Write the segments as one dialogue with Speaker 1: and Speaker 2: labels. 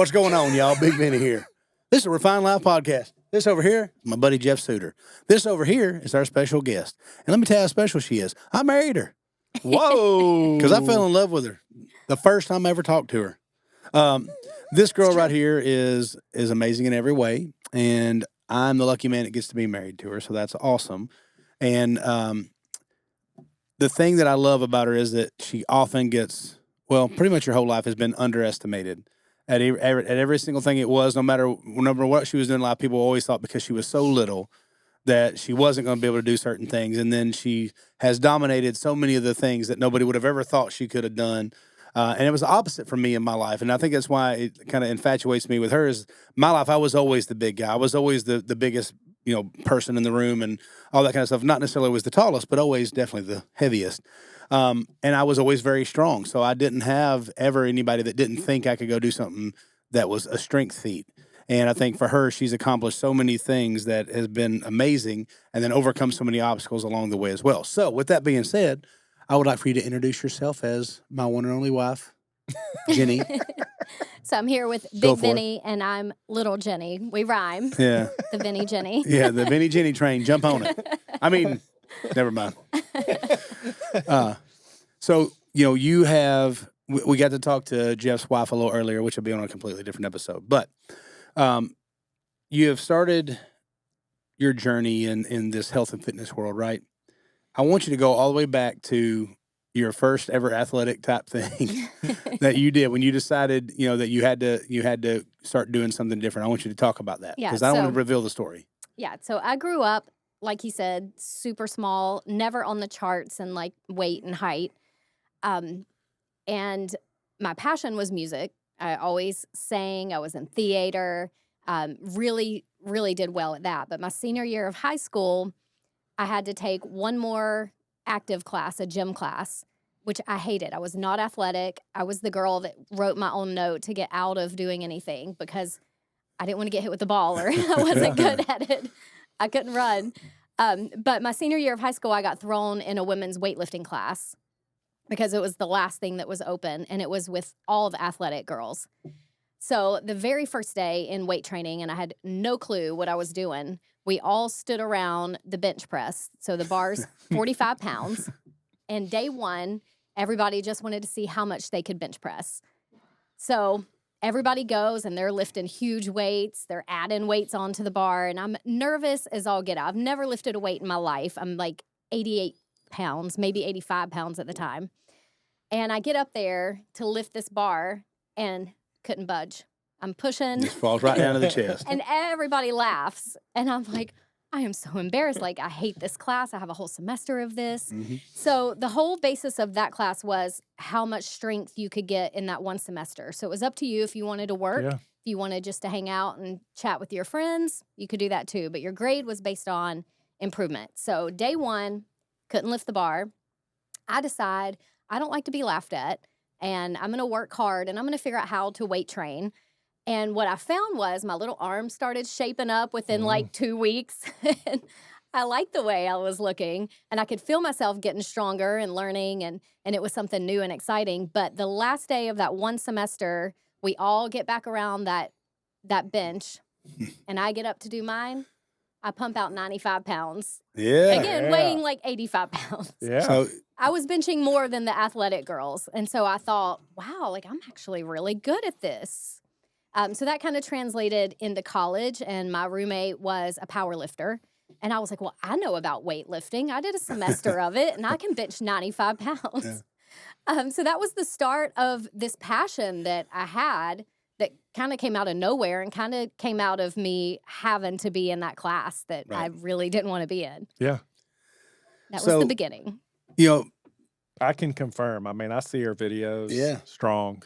Speaker 1: What's going on, y'all? Big Vinny here. This is a Refined Life podcast. This over here is my buddy Jeff Suter. This over here is our special guest. And let me tell you how special she is. I married her.
Speaker 2: Whoa.
Speaker 1: Because I fell in love with her the first time I ever talked to her. This girl right here is amazing in every way. And I'm the lucky man that gets to be married to her. So that's awesome. And the thing that I love about her is that she often gets, well, pretty much her whole life has been underestimated. At every single thing it was, no matter what she was doing in life, people always thought because she was so little that she wasn't going to be able to do certain things. And then she has dominated so many of the things that nobody would have ever thought she could have done. And it was the opposite for me in my life. And I think that's why it kind of infatuates me with her is my life. I was always the big guy. I was always the biggest, person in the room and all that kind of stuff. Not necessarily was the tallest, but always definitely the heaviest. And I was always very strong. So I didn't have ever anybody that didn't think I could go do something that was a strength feat. And I think for her, she's accomplished so many things that has been amazing and then overcome so many obstacles along the way as well. So with that being said, I would like for you to introduce yourself as my one and only wife, Jenny.
Speaker 3: So I'm here with Big Vinny, and I'm Little Jenny. We rhyme.
Speaker 1: Yeah.
Speaker 3: The Vinny Jenny.
Speaker 1: Yeah, the Vinny Jenny train. Jump on it. I mean, never mind. So, you have, we got to talk to Jeff's wife a little earlier, which will be on a completely different episode. But you have started your journey in this health and fitness world, right? I want you to go all the way back to your first ever athletic type thing that you did when you decided, that you had to start doing something different. I want you to talk about that because I don't want to reveal the story.
Speaker 3: Yeah. So I grew up, like he said, super small, never on the charts in like weight and height. And my passion was music. I always sang. I was in theater. Really, really did well at that. But my senior year of high school, I had to take one more active class, a gym class, which I hated. I was not athletic. I was the girl that wrote my own note to get out of doing anything because I didn't want to get hit with the ball or I wasn't good at it. I couldn't run. But my senior year of high school, I got thrown in a women's weightlifting class because it was the last thing that was open, and it was with all the athletic girls. So the very first day in weight training, and I had no clue what I was doing, we all stood around the bench press. So the bar's 45 pounds. And day one, everybody just wanted to see how much they could bench press. So everybody goes, and they're lifting huge weights. They're adding weights onto the bar, and I'm nervous as all get out. I've never lifted a weight in my life. I'm like 88 pounds, maybe 85 pounds at the time. And I get up there to lift this bar and couldn't budge. I'm pushing.
Speaker 1: Just falls right down to the chest.
Speaker 3: And everybody laughs. And I'm like, I am so embarrassed. Like, I hate this class. I have a whole semester of this. Mm-hmm. So the whole basis of that class was how much strength you could get in that one semester. So it was up to you if you wanted to work. Yeah. If you wanted just to hang out and chat with your friends, you could do that too. But your grade was based on improvement. So day one, couldn't lift the bar. I decide I don't like to be laughed at. And I'm going to work hard, and I'm going to figure out how to weight train. And what I found was my little arms started shaping up within like 2 weeks. And I liked the way I was looking, and I could feel myself getting stronger and learning, and it was something new and exciting. But the last day of that one semester, we all get back around that bench, and I get up to do mine. I pump out 95 pounds.
Speaker 1: Yeah.
Speaker 3: Again, weighing like 85 pounds.
Speaker 2: Yeah.
Speaker 1: So
Speaker 3: I was benching more than the athletic girls. And so I thought, wow, like I'm actually really good at this. So that kind of translated into college, and my roommate was a power lifter. And I was like, well, I know about weightlifting. I did a semester of it, and I can bench 95 pounds. Yeah. So that was the start of this passion that I had that kind of came out of nowhere and kind of came out of me having to be in that class that I really didn't want to be in.
Speaker 2: Yeah.
Speaker 3: That was the beginning.
Speaker 2: I can confirm. I mean, I see her videos.
Speaker 1: Yeah.
Speaker 2: Strong.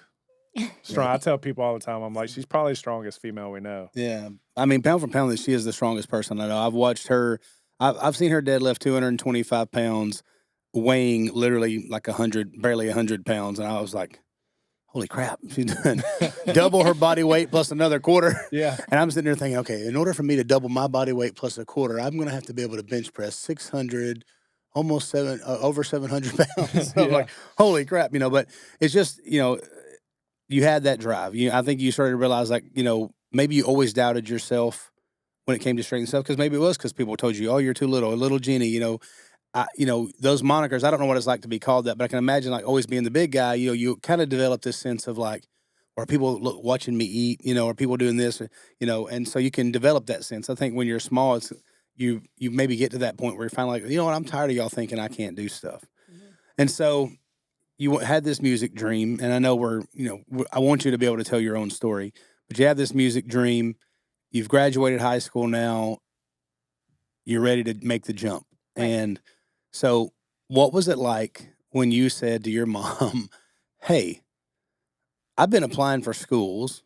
Speaker 2: I tell people all the time, I'm like, she's probably the strongest female we know.
Speaker 1: Yeah. I mean, pound for pound, she is the strongest person I know. I've watched her. I've seen her deadlift 225 pounds, weighing literally like barely 100 pounds. And I was like, holy crap, she's done double her body weight plus another quarter.
Speaker 2: Yeah.
Speaker 1: And I'm sitting there thinking, okay, in order for me to double my body weight plus a quarter, I'm going to have to be able to bench press 600, almost over 700 pounds. So I'm like, holy crap, but it's just, you had that drive. I think you started to realize, like, maybe you always doubted yourself when it came to strength and stuff, because maybe it was because people told you, oh, you're too little Jenny, those monikers. I don't know what it's like to be called that, but I can imagine, like, always being the big guy, you kind of develop this sense of, like, or people watching me eat, or people doing this, and so you can develop that sense. I think when you're small, it's you maybe get to that point where you're finally like, you know what, I'm tired of y'all thinking I can't do stuff. Mm-hmm. And so you had this music dream, and I know I want you to be able to tell your own story, but you have this music dream. You've graduated high school now. You're ready to make the jump. Right. And so what was it like when you said to your mom, hey, I've been applying for schools,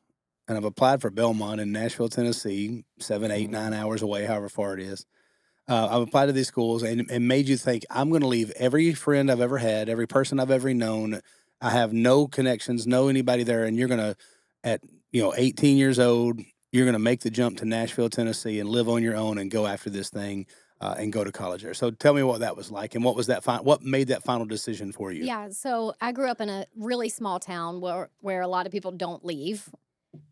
Speaker 1: and I've applied for Belmont in Nashville, Tennessee, 7, 8, 9 hours away, however far it is. I've applied to these schools and made you think, I'm going to leave every friend I've ever had, every person I've ever known. I have no connections, no anybody there. And you're going to, at 18 years old, you're going to make the jump to Nashville, Tennessee, and live on your own and go after this thing and go to college there. So tell me what that was like, and what was that? What made that final decision for you?
Speaker 3: Yeah, so I grew up in a really small town where a lot of people don't leave.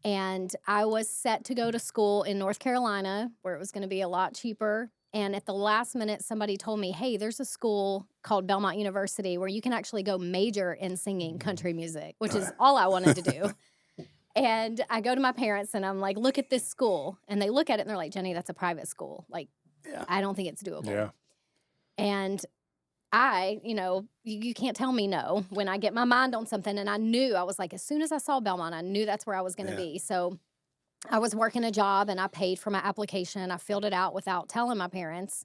Speaker 3: And I was set to go to school in North Carolina, where it was going to be a lot cheaper. And at the last minute, somebody told me, hey, there's a school called Belmont University where you can actually go major in singing country music, which is all I wanted to do. And I go to my parents and I'm like, look at this school. And they look at it and they're like, Jenny, that's a private school. Like, yeah. I don't think it's doable.
Speaker 2: Yeah.
Speaker 3: And I, you can't tell me no when I get my mind on something. And I knew, I was like, as soon as I saw Belmont, I knew that's where I was going to be. So I was working a job and I paid for my application. I filled it out without telling my parents.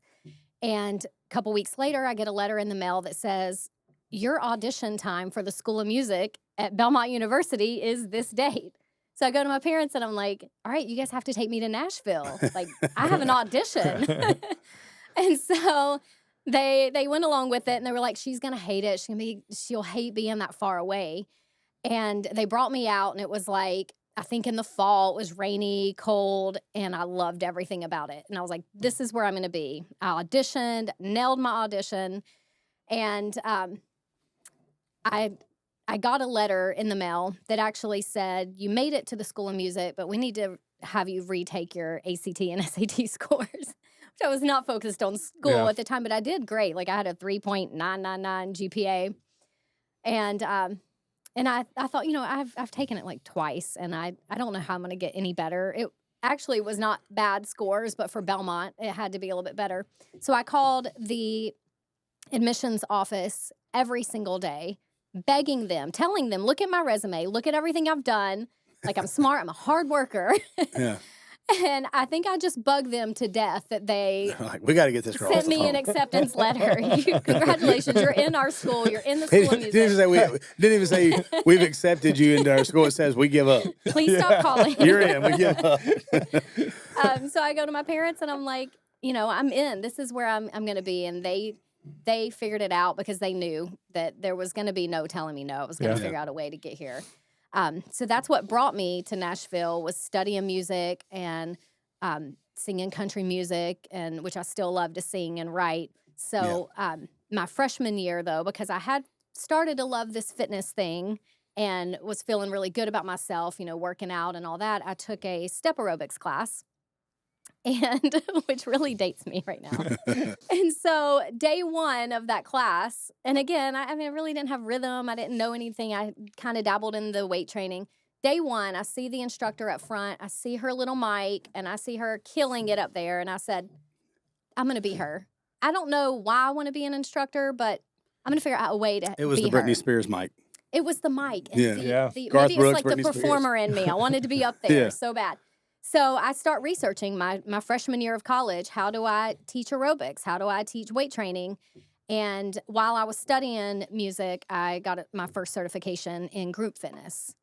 Speaker 3: And a couple weeks later, I get a letter in the mail that says, your audition time for the School of Music at Belmont University is this date. So I go to my parents and I'm like, all right, you guys have to take me to Nashville. Like, I have an audition. And so they went along with it and they were like, she's going to hate it. She'll hate being that far away. And they brought me out and it was like, I think in the fall, it was rainy, cold, and I loved everything about it. And I was like, this is where I'm going to be. I auditioned, nailed my audition, and I got a letter in the mail that actually said, you made it to the School of Music, but we need to have you retake your ACT and SAT scores, which I was not focused on school at the time, but I did great. Like, I had a 3.999 GPA, and I thought, I've taken it like twice, and I don't know how I'm going to get any better. It actually was not bad scores, but for Belmont, it had to be a little bit better. So I called the admissions office every single day, begging them, telling them, look at my resume, look at everything I've done. Like, I'm smart, I'm a hard worker. Yeah. And I think I just bugged them to death that they
Speaker 1: we got to get this girl
Speaker 3: sent me an acceptance letter. Congratulations, you're in our school. You're in the School of Music.
Speaker 1: Didn't even say we've accepted you into our school. It says we give up.
Speaker 3: Please stop calling.
Speaker 1: You're in. We give up.
Speaker 3: So I go to my parents and I'm like, I'm in. This is where I'm going to be. And they figured it out because they knew that there was going to be no telling me no. I was going to figure out a way to get here. So that's what brought me to Nashville, was studying music and singing country music, and which I still love to sing and write. So my freshman year, though, because I had started to love this fitness thing and was feeling really good about myself, working out and all that, I took a step aerobics class. And which really dates me right now. And so day one of that class, and again, I really didn't have rhythm. I didn't know anything. I kind of dabbled in the weight training. Day one, I see the instructor up front. I see her little mic, and I see her killing it up there. And I said, I'm going to be her. I don't know why I want to be an instructor, but I'm going to figure out a way to be her.
Speaker 1: It was the Britney Spears mic.
Speaker 3: It was the mic. And maybe
Speaker 1: Garth
Speaker 3: it's
Speaker 1: Brooks,
Speaker 3: like
Speaker 1: Britney
Speaker 3: the performer
Speaker 1: Spears.
Speaker 3: in me. I wanted to be up there so bad. So I start researching my freshman year of college. How do I teach aerobics? How do I teach weight training? And while I was studying music, I got my first certification in group fitness.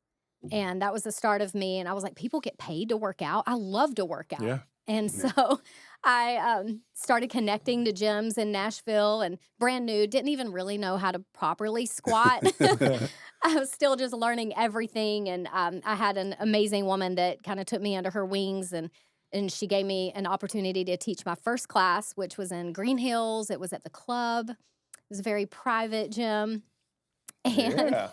Speaker 3: And that was the start of me. And I was like, people get paid to work out. I love to work out. Yeah. And so I started connecting to gyms in Nashville, and brand new, didn't even really know how to properly squat. I was still just learning everything. And I had an amazing woman that kind of took me under her wings, and she gave me an opportunity to teach my first class, which was in Green Hills. It was at the club. It was a very private gym. And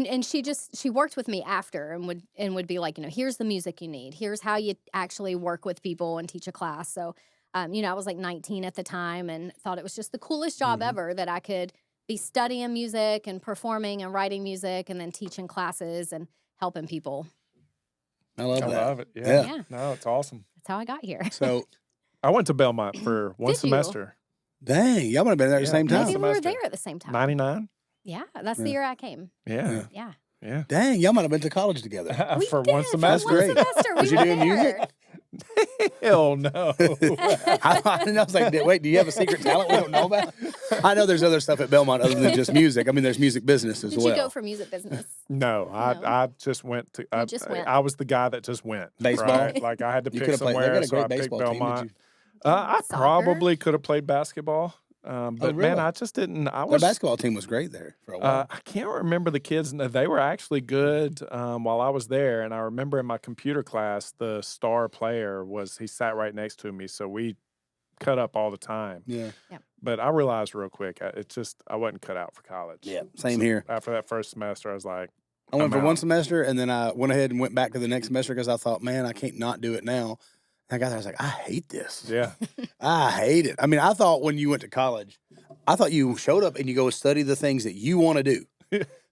Speaker 3: And she worked with me after and would be like, here's the music you need. Here's how you actually work with people and teach a class. So, I was like 19 at the time and thought it was just the coolest job ever that I could be studying music and performing and writing music and then teaching classes and helping people.
Speaker 1: I love
Speaker 2: I
Speaker 1: that.
Speaker 2: love it.
Speaker 3: Yeah.
Speaker 2: No, it's awesome.
Speaker 3: That's how I got here.
Speaker 1: So,
Speaker 2: I went to Belmont for one
Speaker 3: Did you?
Speaker 2: semester.
Speaker 1: dang, y'all might have been there at the same time.
Speaker 3: Maybe we were
Speaker 2: semester.
Speaker 3: there at the same time.
Speaker 2: 99?
Speaker 3: Yeah, that's the year I came.
Speaker 2: Yeah.
Speaker 3: Yeah.
Speaker 2: Yeah.
Speaker 1: Dang, y'all might have been to college together.
Speaker 3: We
Speaker 2: For
Speaker 3: did,
Speaker 2: one
Speaker 3: for
Speaker 2: semester.
Speaker 1: That's
Speaker 3: one
Speaker 1: great.
Speaker 3: semester, we
Speaker 1: Was you
Speaker 3: were
Speaker 1: doing music?
Speaker 3: there.
Speaker 2: Hell no.
Speaker 1: I was like, wait, do you have a secret talent we don't know about? I know there's other stuff at Belmont other than just music. I mean, there's music business as
Speaker 3: Did
Speaker 1: well.
Speaker 3: you go for music business?
Speaker 2: No, I just went to. I,
Speaker 3: just went.
Speaker 2: I was the guy that just went.
Speaker 1: Baseball?
Speaker 2: Right? Like I had to
Speaker 1: You
Speaker 2: pick
Speaker 1: could have played. They
Speaker 2: somewhere,
Speaker 1: got a
Speaker 2: so I
Speaker 1: great
Speaker 2: picked
Speaker 1: baseball team.
Speaker 2: Belmont.
Speaker 1: Did you?
Speaker 2: I
Speaker 3: Soccer?
Speaker 2: probably could have played basketball, but
Speaker 1: really?
Speaker 2: man, I just didn't. I
Speaker 1: The
Speaker 2: was.
Speaker 1: basketball team was great there for a while.
Speaker 2: I can't remember the kids. They were actually good while I was there, and I remember in my computer class, the star player he sat right next to me, so we cut up all the time.
Speaker 1: Yeah.
Speaker 2: But I realized real quick, I wasn't cut out for college.
Speaker 1: Yeah. Same here.
Speaker 2: After that first semester, I was like,
Speaker 1: I went
Speaker 2: I'm
Speaker 1: for
Speaker 2: out.
Speaker 1: one semester, and then I went ahead and went back to the next semester because I thought, man, I can't not do it now. And I got there, I was like, I hate this.
Speaker 2: yeah,
Speaker 1: I hate it. I mean, I thought when you went to college, I thought you showed up and you go study the things that you want to do.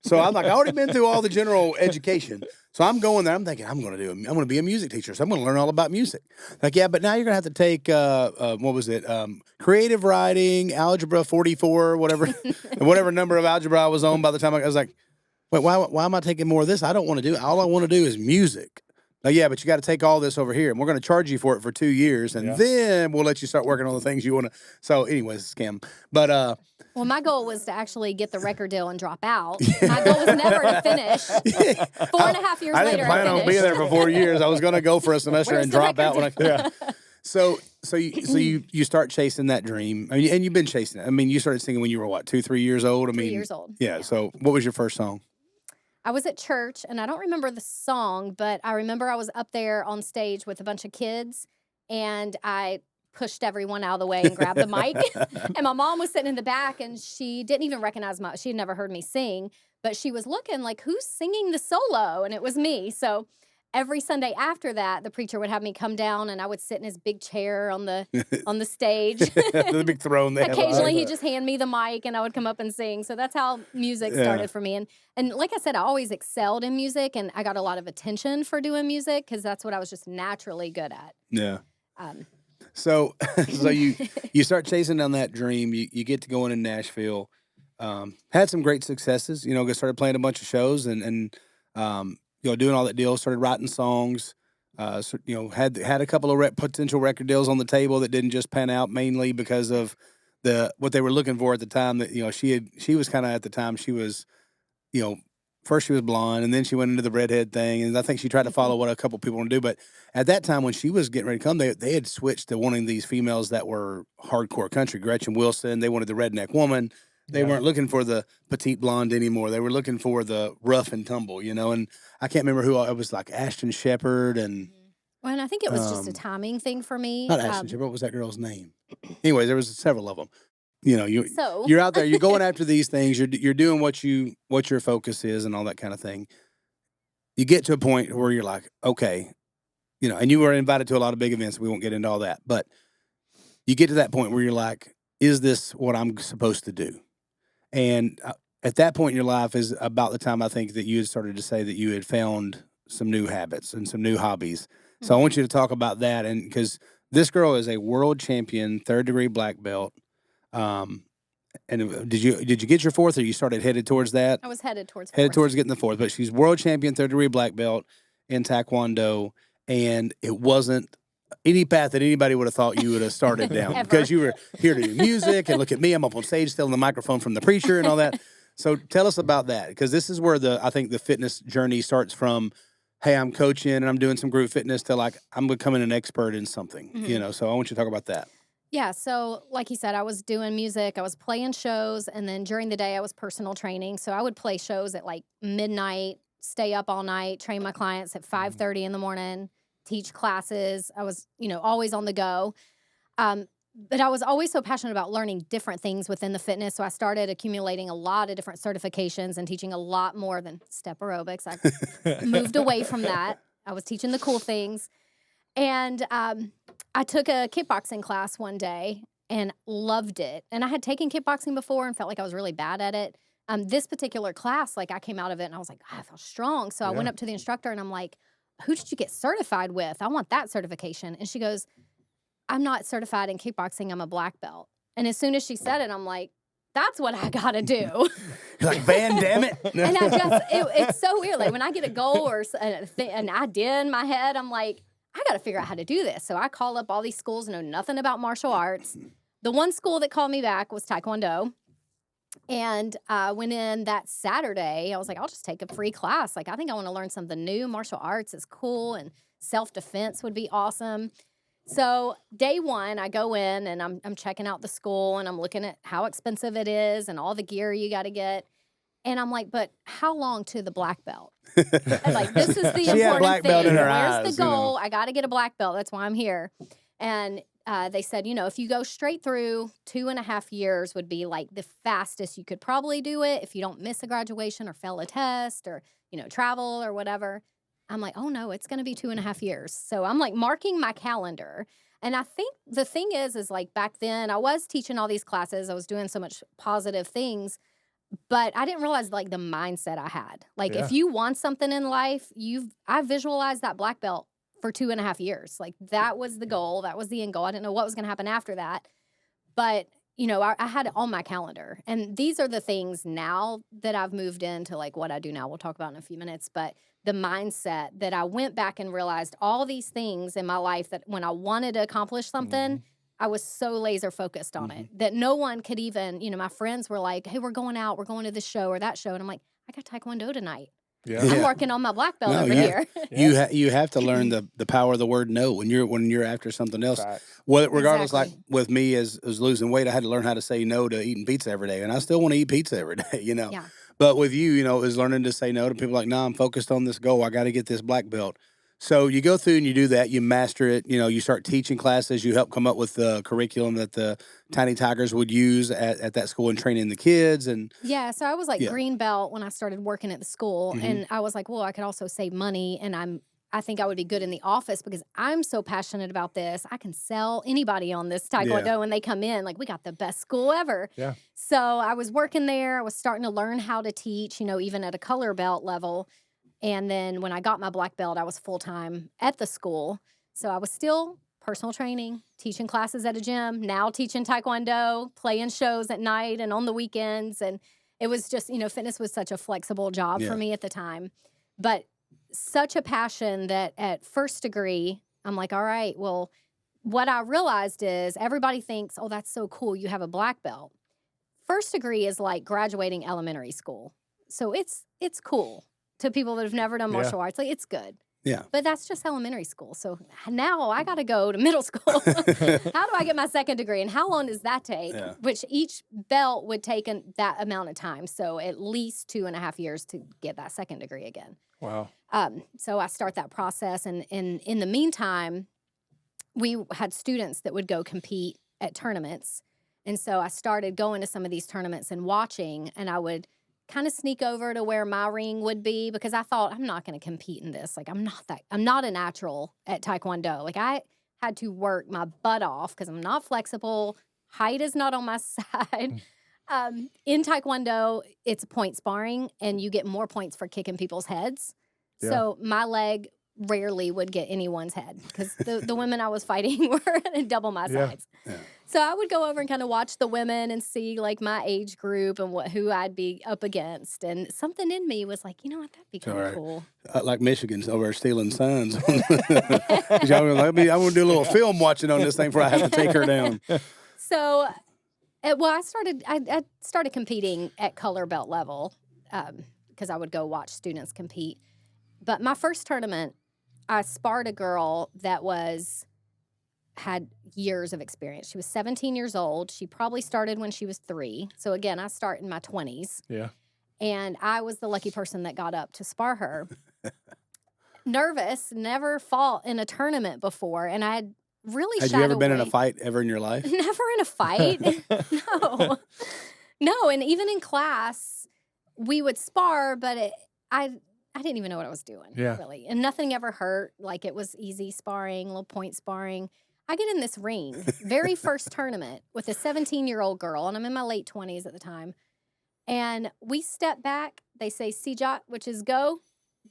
Speaker 1: So I'm like, I already been through all the general education. So I'm going there. I'm thinking, I'm going to be a music teacher. So I'm going to learn all about music. Like, yeah, but now you're going to have to take, what was it? Creative writing, algebra 44, whatever number of algebra I was on by the time I was like, wait, why am I taking more of this? I don't want to do it. All I want to do is music. Like, yeah, but you got to take all this over here, and we're going to charge you for it for 2 years, and then we'll let you start working on the things you want to. So, anyways, scam. But
Speaker 3: well, my goal was to actually get the record deal and drop out. My goal was never to finish. 4.5 years
Speaker 1: I
Speaker 3: later,
Speaker 1: didn't plan
Speaker 3: I
Speaker 1: on
Speaker 3: finished.
Speaker 1: being there for 4 years. I was going to go for a semester
Speaker 3: Where's
Speaker 1: and
Speaker 3: the
Speaker 1: drop out when I.
Speaker 3: record
Speaker 1: Yeah. So you start chasing that dream, I mean, and you've been chasing it. I mean, you started singing when you were what, 2, 3 years old? I mean,
Speaker 3: 3 years old.
Speaker 1: Yeah. So, what was your first song?
Speaker 3: I was at church, and I don't remember the song, but I remember I was up there on stage with a bunch of kids, and I pushed everyone out of the way and grabbed the mic. And my mom was sitting in the back, and she didn't even recognize she had never heard me sing, but she was looking like, who's singing the solo? And it was me. So every Sunday after that, the preacher would have me come down, and I would sit in his big chair on the stage.
Speaker 1: The big throne there.
Speaker 3: Occasionally, he'd just hand me the mic, and I would come up and sing. So that's how music started for me. And like I said, I always excelled in music, and I got a lot of attention for doing music because that's what I was just naturally good at.
Speaker 1: Yeah. So you start chasing down that dream. You get to going in Nashville. Had some great successes. Started playing a bunch of shows and doing all that deal. Started writing songs. Had a couple of potential record deals on the table that didn't just pan out, mainly because of what they were looking for at the time. That she was kind of at the time she was, first she was blonde and then she went into the redhead thing, and I think she tried to follow what a couple people want to do. But at that time when she was getting ready to come, they had switched to wanting these females that were hardcore country. Gretchen Wilson, they wanted the redneck woman. They weren't looking for the petite blonde anymore. They were looking for the rough and tumble, and I can't remember who it was, like Ashton Shepherd and.
Speaker 3: Well, and I think it was just a timing thing for me.
Speaker 1: Not Ashton Shepherd. What was that girl's name? Anyways, there was several of them. You're out there. You're going after these things. You're doing what your focus is and all that kind of thing. You get to a point where you're like, okay, and you were invited to a lot of big events. We won't get into all that, but you get to that point where you're like, is this what I'm supposed to do? And at that point in your life is about the time I think that you had started to say that you had found some new habits and some new hobbies. So I want you to talk about that, and because this girl is a world champion, 3rd-degree black belt. And did you get your 4th, or you started headed towards that?
Speaker 3: I was headed towards
Speaker 1: getting the 4th, but she's world champion, 3rd-degree black belt in Taekwondo, and it wasn't any path that anybody would have thought you would have started down because you were here to do music, and look at me, I'm up on stage stealing the microphone from the preacher and all that. So tell us about that, because this is where I think the fitness journey starts from. Hey, I'm coaching and I'm doing some group fitness to like I'm becoming an expert in something, So I want you to talk about that.
Speaker 3: Yeah, so like you said, I was doing music, I was playing shows, and then during the day I was personal training. So I would play shows at like midnight, stay up all night, train my clients at 5:30 in the morning, teach classes. I was, always on the go. but I was always so passionate about learning different things within the fitness. So I started accumulating a lot of different certifications and teaching a lot more than step aerobics. I moved away from that. I was teaching the cool things. And I took a kickboxing class one day and loved it. And I had taken kickboxing before and felt like I was really bad at it. This particular class, like I came out of it and I was like, I feel strong. So I went up to the instructor and I'm like, who did you get certified with? I want that certification. And she goes, I'm not certified in kickboxing. I'm a black belt. And as soon as she said it, I'm like, that's what I got to do.
Speaker 1: You're like, Van, damn it.
Speaker 3: And I just, it's so weird. Like when I get a goal or an idea in my head, I'm like, I got to figure out how to do this. So I call up all these schools, know nothing about martial arts. The one school that called me back was Taekwondo. And I went in that Saturday. I was like, I'll just take a free class. Like, I think I want to learn something new. Martial arts is cool and self-defense would be awesome. So day one, I go in and I'm checking out the school and I'm looking at how expensive it is and all the gear you got to get. And I'm like, but how long to the black belt? Like, this is the
Speaker 1: She had
Speaker 3: important
Speaker 1: black
Speaker 3: thing.
Speaker 1: belt in her
Speaker 3: Where's
Speaker 1: eyes,
Speaker 3: the
Speaker 1: you know.
Speaker 3: goal? I got to get a black belt. That's why I'm here. And they said, if you go straight through, 2.5 years would be like the fastest you could probably do it if you don't miss a graduation or fail a test or, travel or whatever. I'm like, oh no, it's going to be 2.5 years. So I'm like marking my calendar. And I think the thing is like back then I was teaching all these classes. I was doing so much positive things, but I didn't realize like the mindset I had. Like if you want something in life, I visualized that black belt for 2.5 years. Like that was the goal. That was the end goal. I didn't know what was going to happen after that. But, I had it on my calendar. And these are the things now that I've moved into like what I do now. We'll talk about in a few minutes. But the mindset that I went back and realized all these things in my life that when I wanted to accomplish something, I was so laser focused on it that no one could even, my friends were like, hey, we're going out. We're going to this show or that show. And I'm like, I got Taekwondo tonight.
Speaker 2: Yeah.
Speaker 3: I'm working on my black belt over
Speaker 1: yeah.
Speaker 3: here.
Speaker 1: You have to learn the power of the word no when you're after something else.
Speaker 2: Right.
Speaker 1: Well, regardless,
Speaker 3: Exactly.
Speaker 1: like with me as losing weight, I had to learn how to say no to eating pizza every day, and I still want to eat pizza every day.
Speaker 3: Yeah.
Speaker 1: But with you, is learning to say no to people like, no, I'm focused on this goal. I got to get this black belt. So you go through and you do that. You master it. You start teaching classes. You help come up with the curriculum that the Tiny Tigers would use at that school and training the kids. And
Speaker 3: Yeah, so I was like green belt when I started working at the school, and I was like, well, I could also save money, and I think I would be good in the office because I'm so passionate about this. I can sell anybody on this Taekwondo when they come in. Like, we got the best school ever.
Speaker 2: Yeah.
Speaker 3: So I was working there. I was starting to learn how to teach, even at a color belt level. And then when I got my black belt, I was full-time at the school. So I was still personal training, teaching classes at a gym, now teaching Taekwondo, playing shows at night and on the weekends. And it was just, fitness was such a flexible job for me at the time. But such a passion that at first degree, I'm like, all right, well, what I realized is everybody thinks, oh, that's so cool. You have a black belt. First degree is like graduating elementary school. So it's cool to people that have never done martial arts. Like, it's good.
Speaker 1: yeah,
Speaker 3: But that's just elementary school. So now I got to go to middle school. How do I get my second degree? And how long does that take?
Speaker 1: Yeah.
Speaker 3: Which each belt would take that amount of time. So at least 2.5 years to get that second degree again.
Speaker 2: Wow.
Speaker 3: So I start that process. And in the meantime, we had students that would go compete at tournaments. And so I started going to some of these tournaments and watching, and I would kind of sneak over to where my ring would be because I thought, I'm not going to compete in this. Like, I'm not a natural at Taekwondo. Like, I had to work my butt off because I'm not flexible. Height is not on my side. In Taekwondo, it's point sparring, and you get more points for kicking people's heads.
Speaker 2: Yeah.
Speaker 3: So my leg rarely would get anyone's head because the women I was fighting were double my size.
Speaker 1: Yeah.
Speaker 3: So I would go over and kind of watch the women and see like my age group and who I'd be up against. And something in me was like, you know what, that'd be kind of cool.
Speaker 1: Like Michigan's over there stealing sons. Y'all were like, I want to do a little film watching on this thing before I have to take her down.
Speaker 3: So, I started competing at color belt level because I would go watch students compete. But my first tournament, I sparred a girl that had years of experience. She was 17 years old. She probably started when she was 3. So again, I start in my 20s.
Speaker 2: Yeah.
Speaker 3: And I was the lucky person that got up to spar her. Nervous, never fought in a tournament before. And I had really
Speaker 1: Had
Speaker 3: shied
Speaker 1: you ever been in a
Speaker 3: away.
Speaker 1: fight ever in your life?
Speaker 3: Never in a fight. No. No, and even in class, we would spar, but I didn't even know what I was doing, really. And nothing ever hurt. Like, it was easy sparring, little point sparring. I get in this ring, very first tournament, with a 17-year-old girl, and I'm in my late 20s at the time. And we step back. They say, "Sijat," which is go.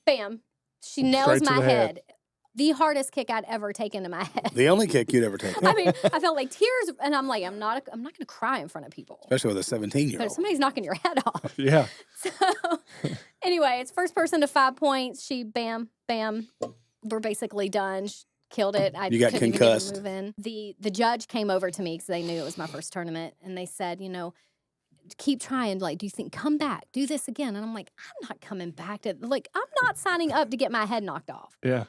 Speaker 3: Bam. She nails
Speaker 2: Straight to
Speaker 3: my
Speaker 2: the
Speaker 3: head. The hardest kick I'd ever taken to my head.
Speaker 1: The only kick you'd ever taken.
Speaker 3: I mean, I felt like tears, and I'm like, I'm not going to cry in front of people.
Speaker 1: Especially with a
Speaker 3: But
Speaker 1: 17-year-old.
Speaker 3: somebody's knocking your head off.
Speaker 2: Yeah.
Speaker 3: So, anyway, it's first person to 5 points. She, bam, bam. We're basically done. She killed it. I
Speaker 1: You got
Speaker 3: couldn't
Speaker 1: concussed.
Speaker 3: even get a move in. The judge came over to me because they knew it was my first tournament, and they said, keep trying. Like, do you think, come back, do this again? And I'm like, I'm not coming back to, like, I'm not signing up to get my head knocked off.
Speaker 2: Yeah.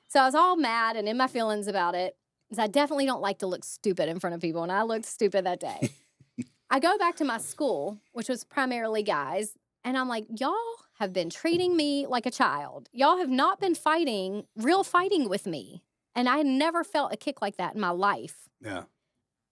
Speaker 3: So I was all mad and in my feelings about it, because I definitely don't like to look stupid in front of people, and I looked stupid that day. I go back to my school, which was primarily guys, and I'm like, y'all have been treating me like a child. Y'all have not been real fighting with me. And I never felt a kick like that in my life.
Speaker 1: Yeah.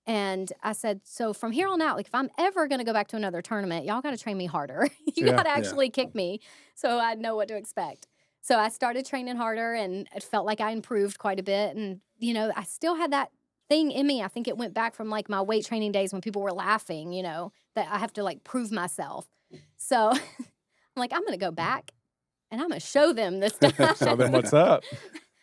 Speaker 3: And I said, so from here on out, like, if I'm ever going to go back to another tournament, y'all got to train me harder. You
Speaker 2: Yeah.
Speaker 3: got to actually kick me so I know what to expect. So I started training harder, and it felt like I improved quite a bit. And, I still had that thing in me. I think it went back from, like, my weight training days when people were laughing, that I have to, like, prove myself. So I'm like, I'm going to go back, and I'm going to show them this time.
Speaker 2: Show them what's up.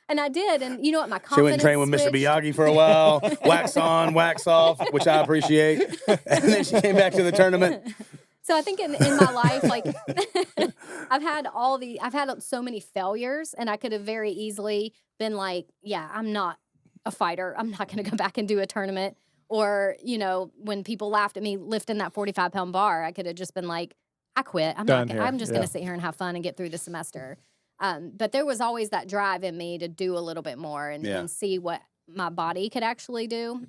Speaker 3: And I did. And you know what? My confidence
Speaker 1: She went and trained with Mr.
Speaker 3: switched.
Speaker 1: Miyagi for a while, wax on, wax off, which I appreciate. And then she came back to the tournament.
Speaker 3: So I think in my life, like, I've had so many failures, and I could have very easily been like, yeah, I'm not a fighter. I'm not going to go back and do a tournament. Or, when people laughed at me lifting that 45-pound bar, I could have just been like, I quit. I'm just going to sit here and have fun and get through the semester. But there was always that drive in me to do a little bit more and see what my body could actually do.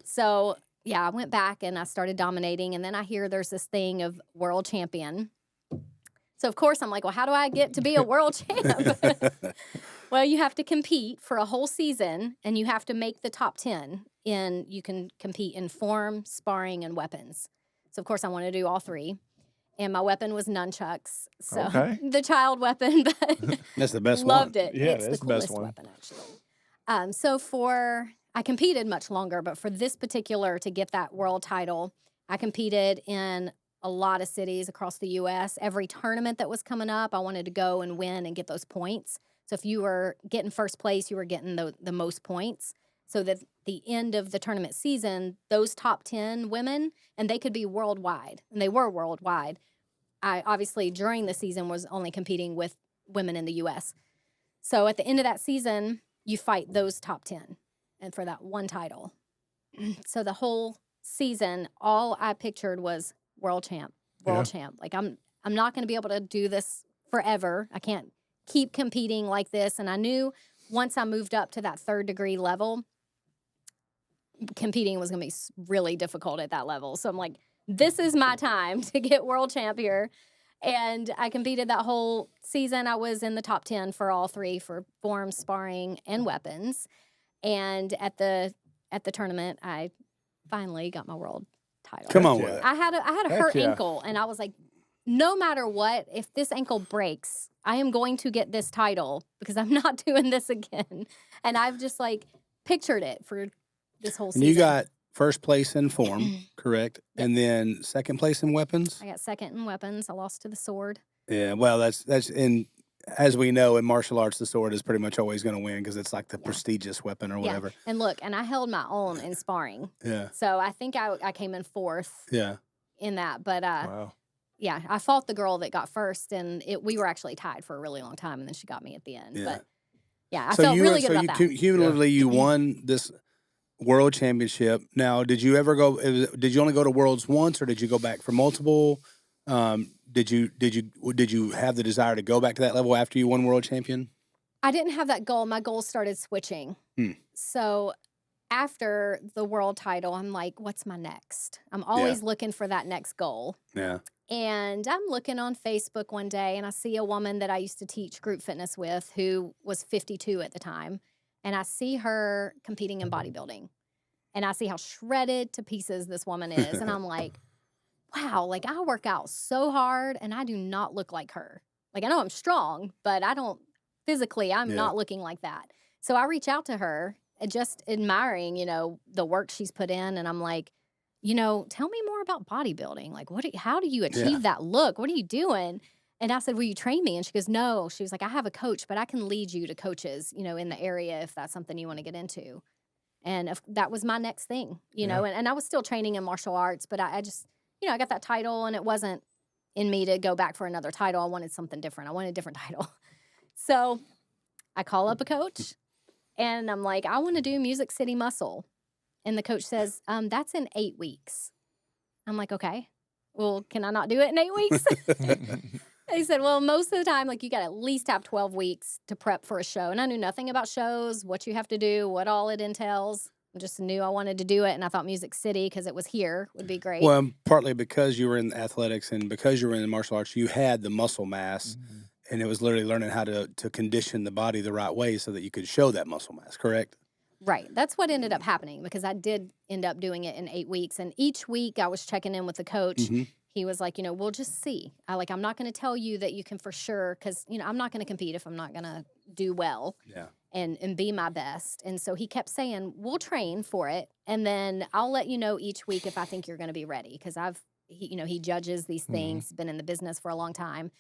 Speaker 3: So, yeah, I went back and I started dominating. And then I hear there's this thing of world champion. So, of course, I'm like, well, how do I get to be a world champ? Well, you have to compete for a whole season, and you have to make the top 10. You can compete in form, sparring, and weapons. So, of course, I want to do all 3. And my weapon was nunchucks. So the child weapon, but
Speaker 1: that's the best
Speaker 3: loved
Speaker 1: one.
Speaker 3: it.
Speaker 2: Yeah,
Speaker 3: it's
Speaker 2: that's
Speaker 3: the
Speaker 2: the best
Speaker 3: coolest
Speaker 2: one.
Speaker 3: weapon, actually. So I competed much longer, but for this particular, to get that world title, I competed in a lot of cities across the U.S. Every tournament that was coming up, I wanted to go and win and get those points. So if you were getting first place, you were getting the most points. So that the end of the tournament season, those top 10 women, and they could be worldwide, and they were worldwide. I obviously, during the season, was only competing with women in the U.S. So at the end of that season, you fight those top 10 and for that one title. So the whole season, all I pictured was world champ. Like, I'm not going to be able to do this forever. I can't keep competing like this. And I knew once I moved up to that 3rd degree level, competing was going to be really difficult at that level. So I'm like, this is my time to get world champ here. And I competed that whole season. I was in the top 10 for all 3, for form, sparring, and weapons. And at the tournament, I finally got my world title.
Speaker 1: Come on with it.
Speaker 3: I had a hurt ankle, and I was like, no matter what, if this ankle breaks, I am going to get this title, because I'm not doing this again. And I've just, like, pictured it for this whole season.
Speaker 1: And you got first place in form, correct? Yep. And then second place in weapons?
Speaker 3: I got second in weapons. I lost to the sword.
Speaker 1: Yeah, well, that's as we know, in martial arts, the sword is pretty much always going to win, because it's like the prestigious weapon or whatever.
Speaker 3: Yeah. And look, and I held my own in sparring.
Speaker 1: Yeah.
Speaker 3: So I think I came in 4th.
Speaker 1: Yeah.
Speaker 3: In that, but
Speaker 2: wow.
Speaker 3: Yeah, I fought the girl that got first, and we were actually tied for a really long time, and then she got me at the end.
Speaker 1: Yeah.
Speaker 3: But yeah, I felt really good about that.
Speaker 1: Cumulatively, you won this world championship. Now, did you only go to worlds once, or did you go back for multiple? Did you have the desire to go back to that level after you won world champion?
Speaker 3: I didn't have that goal. My goals started switching. So after the world title, I'm like, what's my next? I'm always looking for that next goal.
Speaker 1: Yeah.
Speaker 3: And I'm looking on Facebook one day, and I see a woman that I used to teach group fitness with, who was 52 at the time. and I see her competing in bodybuilding. And I see how shredded to pieces this woman is. And I'm like, wow, like I work out so hard and I do not look like her. Like I know I'm strong, but I don't physically, I'm not looking like that. So I reach out to her, just admiring, the work she's put in. And I'm like, tell me more about bodybuilding. Like, how do you achieve that look? What are you doing? And I said, will you train me? And she goes, no. She was like, I have a coach, but I can lead you to coaches, in the area if that's something you want to get into. And that was my next thing, and I was still training in martial arts, but I just, I got that title and it wasn't in me to go back for another title. I wanted something different. I wanted a different title. So I call up a coach and I'm like, I want to do Music City Muscle. And the coach says, that's in 8 weeks. I'm like, okay, well, can I not do it in 8 weeks? He said, well, most of the time, like, you got to at least have 12 weeks to prep for a show. And I knew nothing about shows, what you have to do, what all it entails. I just knew I wanted to do it. And I thought Music City, because it was here, would be great.
Speaker 1: Well, partly because you were in athletics and because you were in martial arts, you had the muscle mass. And it was literally learning how to condition the body the right way so that you could show that muscle mass, correct?
Speaker 3: Right. That's what ended up happening, because I did end up doing it in 8 weeks. And each week I was checking in with the coach. He was like, we'll just see. I'm not going to tell you that you can for sure, because, I'm not going to compete if I'm not going to do well and be my best. And so he kept saying, we'll train for it. And then I'll let you know each week if I think you're going to be ready. Because he judges these things, been in the business for a long time.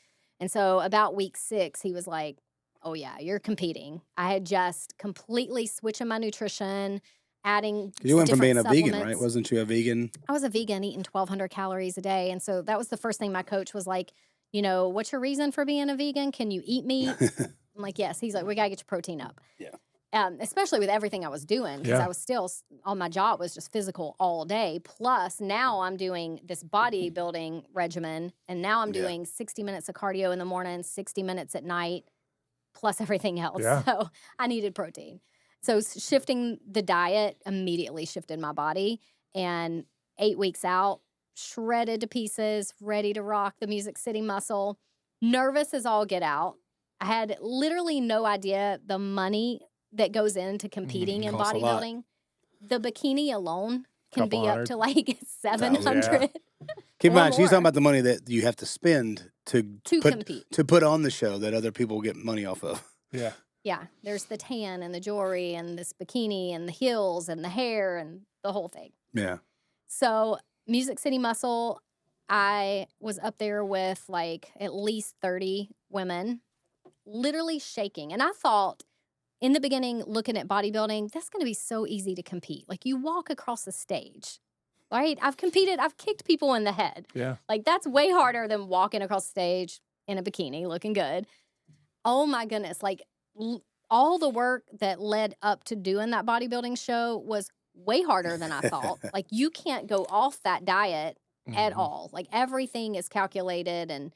Speaker 3: And so about week 6, he was like, oh yeah, you're competing. I had just completely switching my nutrition, adding
Speaker 1: You went from being a vegan,
Speaker 3: supplements.
Speaker 1: right? Wasn't you a vegan?
Speaker 3: I was a vegan, eating 1,200 calories a day. And so that was the first thing my coach was like, what's your reason for being a vegan? Can you eat meat? I'm like, yes. He's like, we got to get your protein up.
Speaker 1: Yeah.
Speaker 3: Especially with everything I was doing, because I was still on my job was just physical all day. Plus now I'm doing this bodybuilding regimen, and now I'm doing 60 minutes of cardio in the morning, 60 minutes at night, plus everything else.
Speaker 2: Yeah.
Speaker 3: So I needed protein. So shifting the diet immediately shifted my body. And 8 weeks out, shredded to pieces, ready to rock the Music City Muscle, nervous as all get out. I had literally no idea the money that goes into competing in
Speaker 1: Costs a lot.
Speaker 3: bodybuilding. The bikini alone can be up
Speaker 2: $200.
Speaker 3: to like 700.
Speaker 1: Keep in
Speaker 3: Or
Speaker 1: mind, she's
Speaker 3: more.
Speaker 1: talking about the money that you have to spend to
Speaker 3: compete.
Speaker 1: to put on the show that other people get money off of.
Speaker 2: Yeah.
Speaker 3: Yeah, there's the tan and the jewelry and this bikini and the heels and the hair and the whole thing.
Speaker 1: Yeah.
Speaker 3: So Music City Muscle, I was up there with like at least 30 women, literally shaking. And I thought in the beginning, looking at bodybuilding, that's going to be so easy to compete. Like you walk across the stage, right? I've competed, I've kicked people in the head.
Speaker 2: Yeah.
Speaker 3: Like that's way harder than walking across the stage in a bikini looking good. Oh my goodness. Like all the work that led up to doing that bodybuilding show was way harder than I thought. Like you can't go off that diet at all. Like everything is calculated, and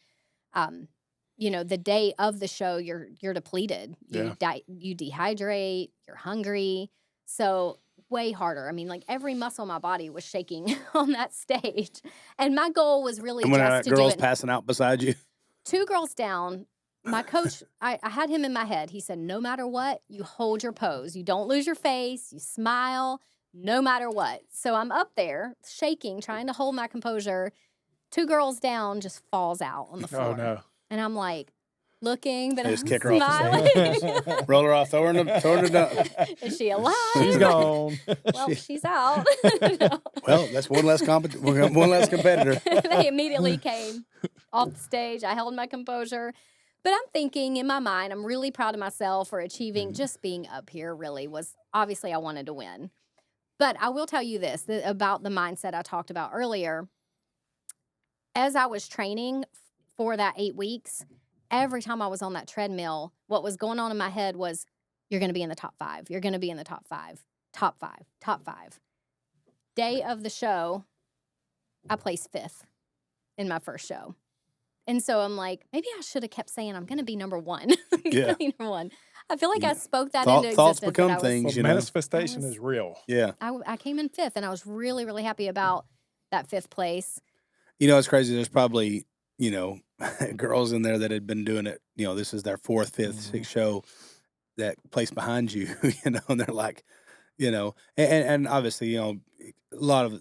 Speaker 3: the day of the show you're depleted. You dehydrate, you're hungry. So way harder. I mean, like every muscle in my body was shaking on that stage. And my goal was really
Speaker 1: And when
Speaker 3: just to
Speaker 1: that
Speaker 3: do
Speaker 1: girl's
Speaker 3: it.
Speaker 1: passing out beside you.
Speaker 3: 2 girls down. My coach, I had him in my head. He said, no matter what, you hold your pose. You don't lose your face. You smile, no matter what. So I'm up there shaking, trying to hold my composure. 2 girls down, just falls out on the floor.
Speaker 2: Oh, no.
Speaker 3: And I'm like, looking, but
Speaker 1: They
Speaker 3: I'm
Speaker 1: just kick her off
Speaker 3: smiling.
Speaker 1: the stage. Roll her off, throw her in the
Speaker 3: Is she alive?
Speaker 2: She's gone.
Speaker 3: Well, she's out.
Speaker 1: Well, that's one less one less competitor.
Speaker 3: They immediately came off the stage. I held my composure. But I'm thinking in my mind, I'm really proud of myself for achieving just being up here really was obviously I wanted to win. But I will tell you this about the mindset I talked about earlier. As I was training for that 8 weeks, every time I was on that treadmill, what was going on in my head was, you're going to be in the top 5. You're going to be in the top 5, top 5, top 5. Day of the show, I placed 5th in my first show. And so I'm like, maybe I should have kept saying I'm going to be number 1.
Speaker 1: Yeah.
Speaker 3: Number 1. I feel like I spoke that into existence.
Speaker 1: Thoughts become things,
Speaker 2: Well, manifestation is real.
Speaker 1: Yeah.
Speaker 3: I came in 5th, and I was really, really happy about that 5th place.
Speaker 1: It's crazy. There's probably, girls in there that had been doing it. This is their 4th, 5th, 6th show. place behind you, you know, and they're like, you know, and obviously, you know,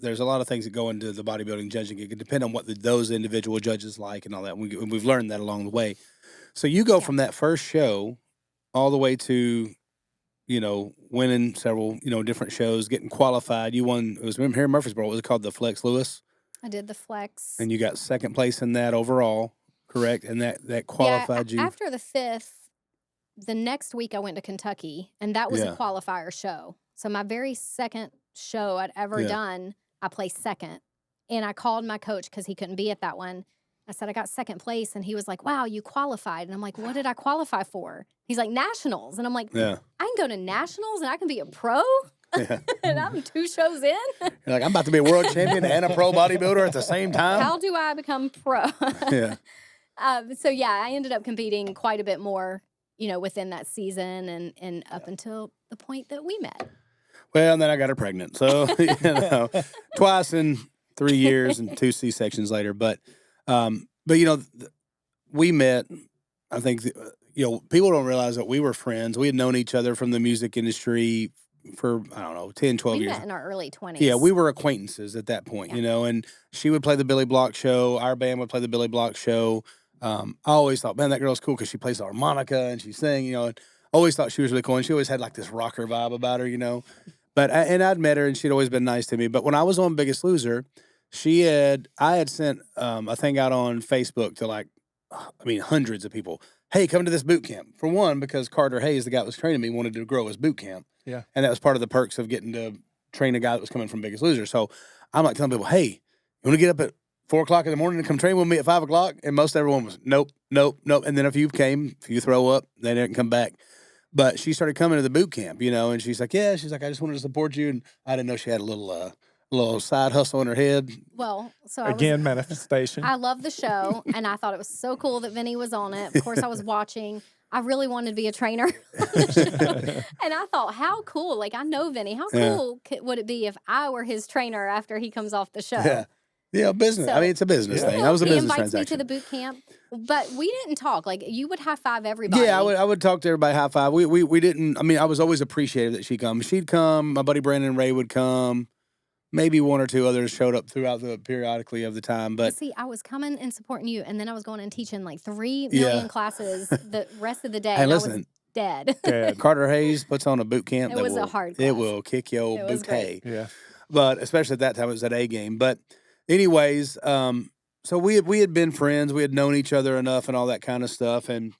Speaker 1: there's a lot of things that go into the bodybuilding judging. It can depend on what those individual judges like and all that. We've learned that along the way. So you go from that first show all the way to, you know, winning several, you know, different shows, getting qualified. You won, it was here in Murfreesboro, what was it called? The Flex Lewis?
Speaker 3: I did the flex.
Speaker 1: And you got second place in that overall, correct? And that qualified you.
Speaker 3: After the 5th, the next week I went to Kentucky, and that was a qualifier show. So my very second show I'd ever done, I placed second. And I called my coach because he couldn't be at that one. I said, I got second place. And he was like, wow, you qualified. And I'm like, what did I qualify for? He's like, nationals. And I'm like, I can go to nationals and I can be a pro? And I'm 2 shows in.
Speaker 1: You're like, I'm about to be a world champion and a pro bodybuilder at the same time.
Speaker 3: How do I become pro? So yeah, I ended up competing quite a bit more, you know, within that season and up until the point that we met.
Speaker 1: Well, and then I got her pregnant. So, you know, twice in 3 years and 2 C-sections later. But you know, we met, I think, you know, people don't realize that we were friends. We had known each other from the music industry for, I don't know, 10, 12 years.
Speaker 3: We met in our early 20s.
Speaker 1: Yeah, we were acquaintances at that point, you know, and she would play the Billy Block show. Our band would play the Billy Block show. I always thought, man, that girl's cool because she plays the harmonica and she sings, you know, and always thought she was really cool. And she always had like this rocker vibe about her, you know. But I'd met her and she'd always been nice to me. But when I was on Biggest Loser, I had sent a thing out on Facebook to like, I mean, hundreds of people. Hey, come to this boot camp. For one, because Carter Hayes, the guy that was training me, wanted to grow his boot camp.
Speaker 2: Yeah.
Speaker 1: And that was part of the perks of getting to train a guy that was coming from Biggest Loser. So I'm like telling people, hey, you want to get up at 4 o'clock in the morning and come train with me at 5 o'clock? And most everyone was, nope. And then if you throw up, they didn't come back. But she started coming to the boot camp, you know, and she's like, I just wanted to support you. And I didn't know she had a little side hustle in her head.
Speaker 3: Well, so
Speaker 2: manifestation.
Speaker 3: I love the show, and I thought it was so cool that Vinny was on it. Of course, I was watching. I really wanted to be a trainer on the show. And I thought, how cool. Like, I know Vinny. How cool would it be if I were his trainer after he comes off the show?
Speaker 1: Yeah, business. I mean, it's a business thing. That was a business transaction.
Speaker 3: He invites me to the boot camp, but we didn't talk. Like, you would high five everybody.
Speaker 1: Yeah, I would talk to everybody, high five. We didn't. I mean, I was always appreciative that she'd come. She'd come. My buddy Brandon Ray would come. Maybe 1 or 2 others showed up throughout periodically of the time. But
Speaker 3: see, I was coming and supporting you, and then I was going and teaching like 3 million classes the rest of the day.
Speaker 1: Hey,
Speaker 3: and
Speaker 1: listen,
Speaker 3: I was dead.
Speaker 1: Carter Hayes puts on a boot camp.
Speaker 3: It was a hard class.
Speaker 1: It will kick your booty.
Speaker 2: Yeah.
Speaker 1: But especially at that time, it was that A game. But anyways, so we had been friends. We had known each other enough and all that kind of stuff. And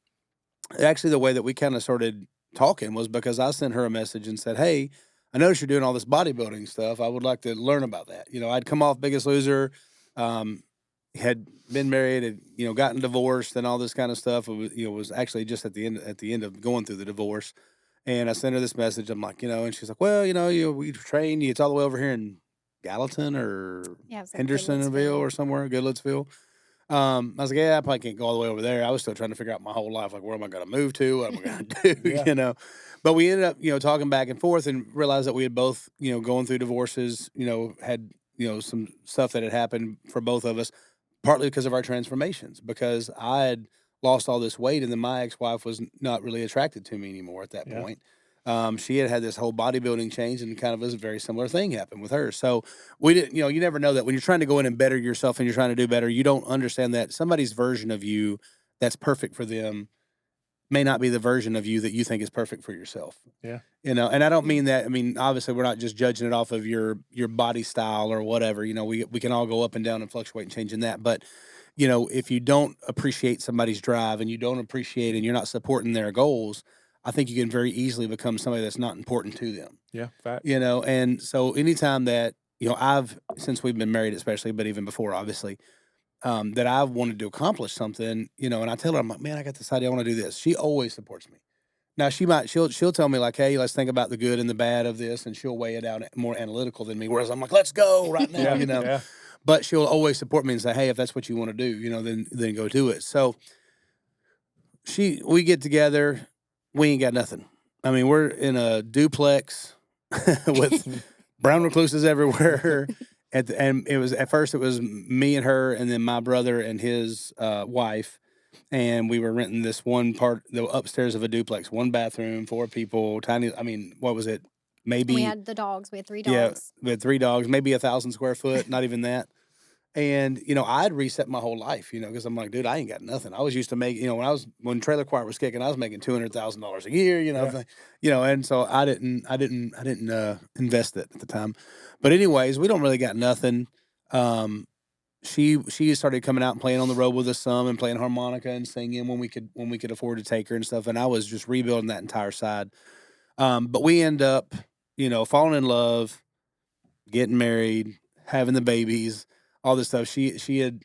Speaker 1: actually, the way that we kind of started talking was because I sent her a message and said, hey, I noticed you're doing all this bodybuilding stuff. I would like to learn about that. You know, I'd come off Biggest Loser, had been married, had, you know, gotten divorced and all this kind of stuff. It was actually just at the end of going through the divorce. And I sent her this message. I'm like, you know, and she's like, well, you know, we train. It's all the way over here in Gallatin or Hendersonville or somewhere, Goodlettsville. I was like, I probably can't go all the way over there. I was still trying to figure out my whole life, like, where am I going to move to? What am I going to do? You know? But we ended up, you know, talking back and forth and realized that we had both, you know, going through divorces, you know, had, you know, some stuff that had happened for both of us, partly because of our transformations, because I had lost all this weight and then my ex-wife was not really attracted to me anymore at that point. She had this whole bodybuilding change and kind of a very similar thing happened with her. So we didn't, you know, you never know that when you're trying to go in and better yourself and you're trying to do better, you don't understand that somebody's version of you that's perfect for them may not be the version of you that you think is perfect for yourself.
Speaker 2: Yeah.
Speaker 1: You know, and I don't mean that, I mean, obviously we're not just judging it off of your body style or whatever, you know, we can all go up and down and fluctuate and change in that. But, you know, if you don't appreciate somebody's drive and you don't appreciate and you're not supporting their goals, I think you can very easily become somebody that's not important to them.
Speaker 2: Yeah, fact.
Speaker 1: You know, and so anytime that, you know, since we've been married especially, but even before, obviously, that I've wanted to accomplish something, you know, and I tell her, I'm like, man, I got this idea, I want to do this. She always supports me. Now she'll tell me like, hey, let's think about the good and the bad of this, and she'll weigh it out more analytical than me. Whereas I'm like, let's go right now, you know. Yeah. But she'll always support me and say, hey, if that's what you want to do, you know, then go do it. So we get together, we ain't got nothing. I mean, we're in a duplex with brown recluses everywhere. And it was at first it was me and her, and then my brother and his wife. and we were renting this one part, the upstairs of a duplex, 1 bathroom, 4 people, tiny. I mean, what was it? Maybe
Speaker 3: We had the dogs. We had 3
Speaker 1: yeah,
Speaker 3: dogs.
Speaker 1: we had 3 dogs, maybe 1,000 square foot, not even that. And I'd reset my whole life, because I'm like, dude, I ain't got nothing. I was used to make, when Trailer Choir was kicking, I was making $200,000 a year, and so I didn't invest it at the time. But anyways, we don't really got nothing. She started coming out and playing on the road with us some and playing harmonica and singing when we could afford to take her and stuff. And I was just rebuilding that entire side. But we end up, falling in love, getting married, having the babies, all this stuff. She had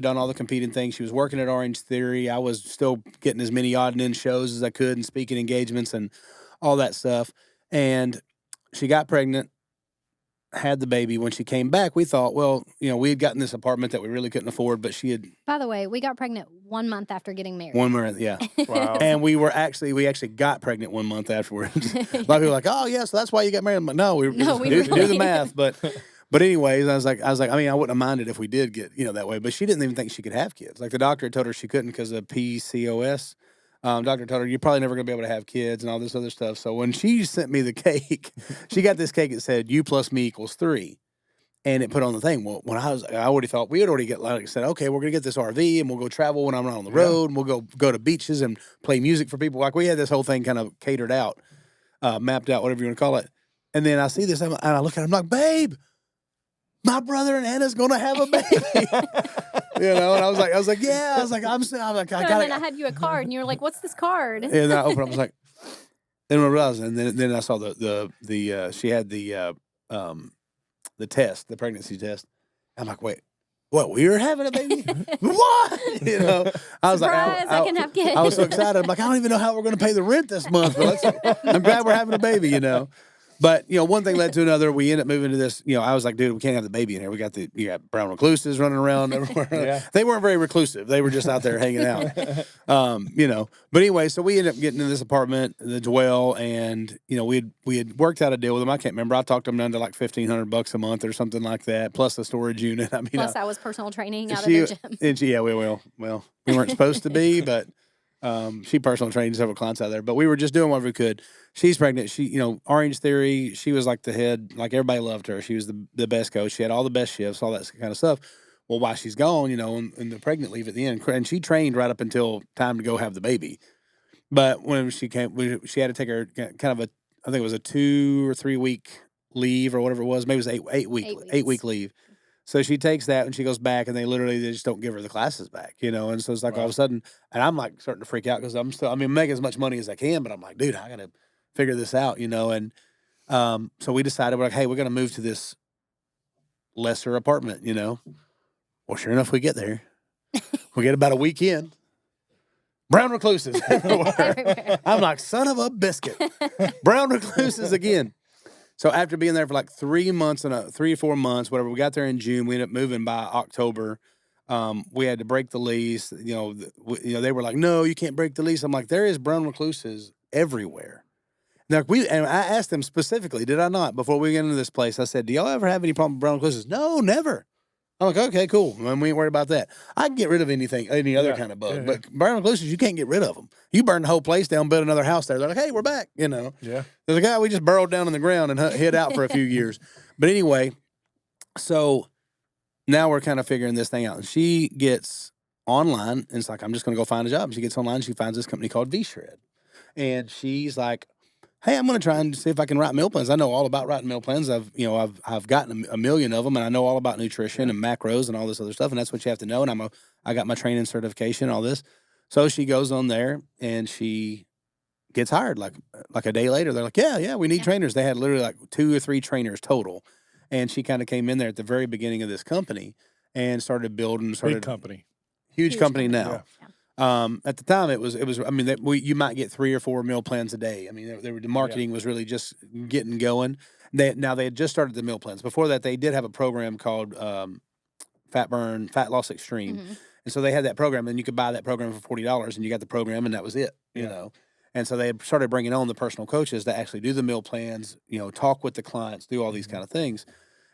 Speaker 1: done all the competing things. She was working at Orange Theory. I was still getting as many odd and end shows as I could and speaking engagements and all that stuff. And she got pregnant, had the baby. When she came back, we thought, well, we had gotten this apartment that we really couldn't afford, but she had
Speaker 3: By the way, we got pregnant 1 month after getting married.
Speaker 1: 1 month, yeah.
Speaker 2: Wow.
Speaker 1: And we actually got pregnant 1 month afterwards. A lot of people were like, oh yeah, so that's why you got married. I'm like, no, we
Speaker 3: No, we
Speaker 1: do
Speaker 3: really-
Speaker 1: the math, but anyways, I was like, I mean, I wouldn't have minded if we did get, that way, but she didn't even think she could have kids. Like the doctor told her she couldn't because of PCOS. Doctor told her, you're probably never going to be able to have kids and all this other stuff. So when she sent me the cake, she got this cake that said, you plus me equals 3. And it put on the thing. Well, when I already thought we had already said, okay, we're going to get this RV and we'll go travel when I'm not on the road and we'll go to beaches and play music for people. Like we had this whole thing kind of catered out, mapped out, whatever you want to call it. And then I see this and I look at her, I'm like, babe, my brother and Anna's going to have a baby. And I was like, yeah. I was like, I got it.
Speaker 3: I had you a card, and you were like, "What's this card?"
Speaker 1: And I opened up, I was like, then I realized, and then I saw the she had the test, the pregnancy test. I'm like, wait, what? We were having a baby? What? I was
Speaker 3: Surprise,
Speaker 1: like,
Speaker 3: I can have kids.
Speaker 1: I was so excited. I'm like, I don't even know how we're going to pay the rent this month, but I'm glad we're having a baby, But, one thing led to another. We ended up moving to this, I was like, dude, we can't have the baby in here. You got brown recluses running around everywhere.
Speaker 2: Yeah.
Speaker 1: They weren't very reclusive. They were just out there hanging out. But anyway, so we ended up getting in this apartment, the dwell, and, we had worked out a deal with them. I can't remember. I talked them down to like $1,500 a month or something like that, plus a storage unit. I mean,
Speaker 3: Plus, I was personal training out of the gym.
Speaker 1: and we weren't supposed to be, but she personal trained several clients out there, but we were just doing what we could. She's pregnant. She, Orange Theory, she was like the head, like everybody loved her. She was the best coach. She had all the best shifts, all that kind of stuff. Well, while she's gone, in the pregnant leave at the end, and she trained right up until time to go have the baby. But when she came, she had to take her kind of I think it was a 2 or 3 week leave or whatever it was. Maybe it was 8 week leave. So she takes that and she goes back, and they just don't give her the classes back, And so it's like all of a sudden, and I'm like starting to freak out because I'm making as much money as I can, but I'm like, dude, I got to figure this out, And so we decided, we're like, hey, we're going to move to this lesser apartment, Well, sure enough, we get there. We get about a weekend. Brown recluses everywhere. I'm like, son of a biscuit. Brown recluses again. So after being there for like 3 months 3 or 4 months, whatever, we got there in June. We ended up moving by October. We had to break the lease. They were like, no, you can't break the lease. I'm like, there is brown recluses everywhere. Now and I asked them specifically, did I not, before we get into this place? I said, do y'all ever have any problem with brown recluses? No, never. I'm like, okay, cool. We ain't worried about that. I can get rid of any other kind of bug, but brown recluses, you can't get rid of them. You burn the whole place down, build another house there. They're like, hey, we're back.
Speaker 2: Yeah.
Speaker 1: There's a guy, we just burrowed down in the ground and hid out for a few years. But anyway, so now we're kind of figuring this thing out. And she gets online, and it's like, I'm just going to go find a job. And she gets online, she finds this company called V-Shred. And she's like, hey, I'm going to try and see if I can write meal plans. I know all about writing meal plans. I've gotten a million of them, and I know all about nutrition and macros and all this other stuff. And that's what you have to know. And I got my training certification, all this. So she goes on there and she gets hired. Like a day later, they're like, yeah, we need trainers. They had literally like 2 or 3 trainers total. And she kind of came in there at the very beginning of this company and started building.
Speaker 2: Big company.
Speaker 1: Huge company now.
Speaker 2: Yeah.
Speaker 1: At the time, it was. I mean, you might get 3 or 4 meal plans a day. I mean, the marketing was really just getting going. They had just started the meal plans. Before that, they did have a program called Fat Loss Extreme, and so they had that program, and you could buy that program for $40, and you got the program, and that was it. You know, and so they started bringing on the personal coaches to actually do the meal plans. Talk with the clients, do all these kind of things.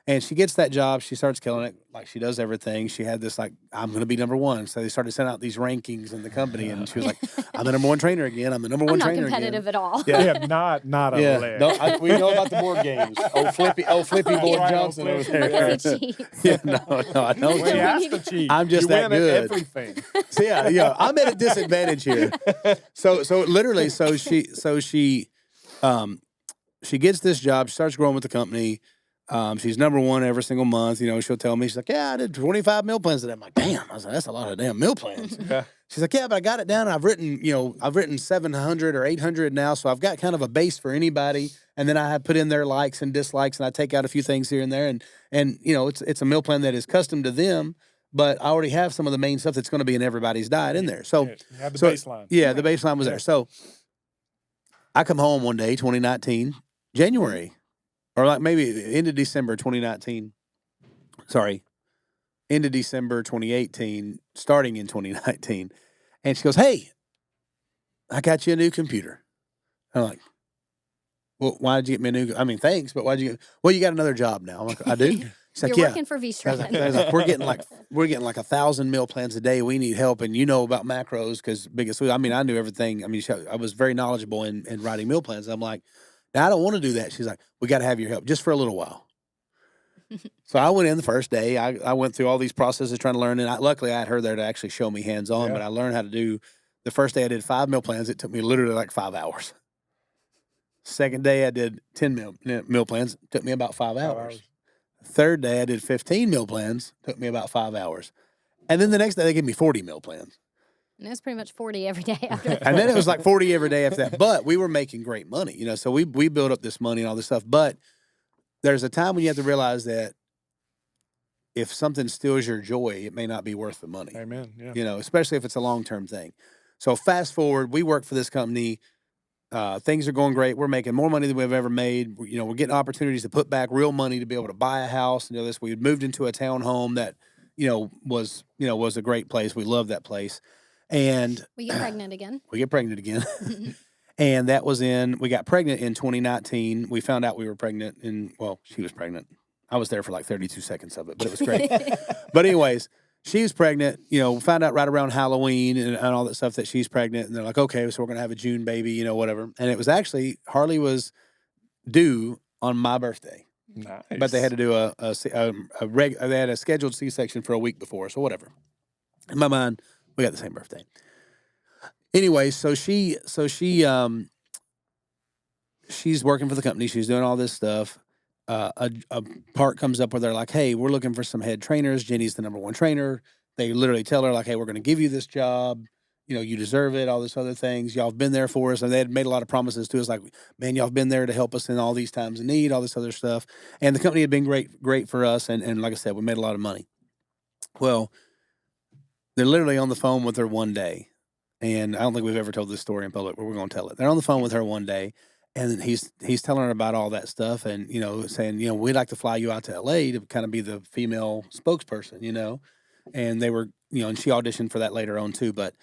Speaker 1: And she gets that job. She starts killing it like she does everything. She had this like, I'm going to be number one. So they started sending out these rankings in the company. And she was like, I'm the number one trainer again. I'm the number one
Speaker 3: I'm not
Speaker 1: trainer
Speaker 3: competitive
Speaker 1: again.
Speaker 3: at all.
Speaker 2: Yeah, not a lick.
Speaker 1: No, we know about the board games. Flippy Board
Speaker 2: right,
Speaker 1: Johnson over there.
Speaker 3: Because he cheats.
Speaker 1: Yeah, no, I don't
Speaker 2: We
Speaker 1: cheat.
Speaker 2: have to cheat.
Speaker 1: I'm just
Speaker 2: you
Speaker 1: that
Speaker 2: win
Speaker 1: good.
Speaker 2: At everything.
Speaker 1: So yeah, I'm at a disadvantage here. So literally, she gets this job. She starts growing with the company. She's number one every single month. You know, she'll tell me, she's like, yeah, I did 25 meal plans today. I'm like, damn. I was like, that's a lot of damn meal plans.
Speaker 2: Yeah.
Speaker 1: She's like, yeah, but I got it down. I've written 700 or 800 now. So I've got kind of a base for anybody. And then I have put in their likes and dislikes, and I take out a few things here and there. And you know, it's a meal plan that is custom to them, but I already have some of the main stuff that's going to be in everybody's diet in there. So
Speaker 2: You have the baseline.
Speaker 1: Yeah, the baseline was there. So I come home one day, 2019, January, or like maybe end of December 2019. Sorry, end of December 2018, starting in 2019. And she goes, hey, I got you a new computer. I'm like, well, why did you get me a new? I mean, thanks, but why'd you get? Well, you got another job now. I'm like, I do. She's like,
Speaker 3: You're
Speaker 1: yeah.
Speaker 3: working for
Speaker 1: I was
Speaker 3: V-Strand.
Speaker 1: like, we're getting like 1,000 meal plans a day. We need help, and you know about macros because biggest. I mean, I knew everything. I mean, I was very knowledgeable in writing meal plans. I'm like, now I don't want to do that. She's like, we got to have your help just for a little while. So I went in the first day. I went through all these processes trying to learn, and luckily I had her there to actually show me hands on.
Speaker 2: Yeah.
Speaker 1: But I learned how to do. The first day I did 5 meal plans. It took me literally like 5 hours. Second day I did 10 meal plans. It took me about 5 hours. Third day I did 15 meal plans. Took me about 5 hours. And then the next day they gave me 40 meal plans.
Speaker 3: And it was pretty much 40 every day after that.
Speaker 1: And then it was like 40 every day after that. But we were making great money, you know. So we built up this money and all this stuff. But there's a time when you have to realize that if something steals your joy, it may not be worth the money.
Speaker 2: Amen. Yeah.
Speaker 1: You know, especially if it's a long-term thing. So fast forward, we work for this company. Things are going great. We're making more money than we've ever made. You know, we're getting opportunities to put back real money to be able to buy a house. You know, we had moved into a townhome that, was a great place. We loved that place. And
Speaker 3: We get pregnant again.
Speaker 1: we get pregnant again. And we got pregnant in 2019. We found out we were pregnant she was pregnant. I was there for like 32 seconds of it, but it was great. But anyways, she was pregnant, found out right around Halloween and all that stuff that she's pregnant. And they're like, okay, so we're going to have a June baby, whatever. And it was actually, Harley was due on my birthday.
Speaker 2: Nice.
Speaker 1: But they had to do they had a scheduled C-section for a week before. So whatever. In my mind, we got the same birthday. Anyway, she's working for the company. She's doing all this stuff. A part comes up where they're like, hey, we're looking for some head trainers. Jenny's the number one trainer. They literally tell her like, hey, we're going to give you this job. You deserve it, all these other things. Y'all have been there for us. And they had made a lot of promises to us like, man, y'all have been there to help us in all these times of need, all this other stuff. And the company had been great for us. And like I said, we made a lot of money. Well, they're literally on the phone with her one day. And I don't think we've ever told this story in public, but we're going to tell it. They're on the phone with her one day. And he's telling her about all that stuff and, saying, we'd like to fly you out to LA to kind of be the female spokesperson, And they were, and she auditioned for that later on too. But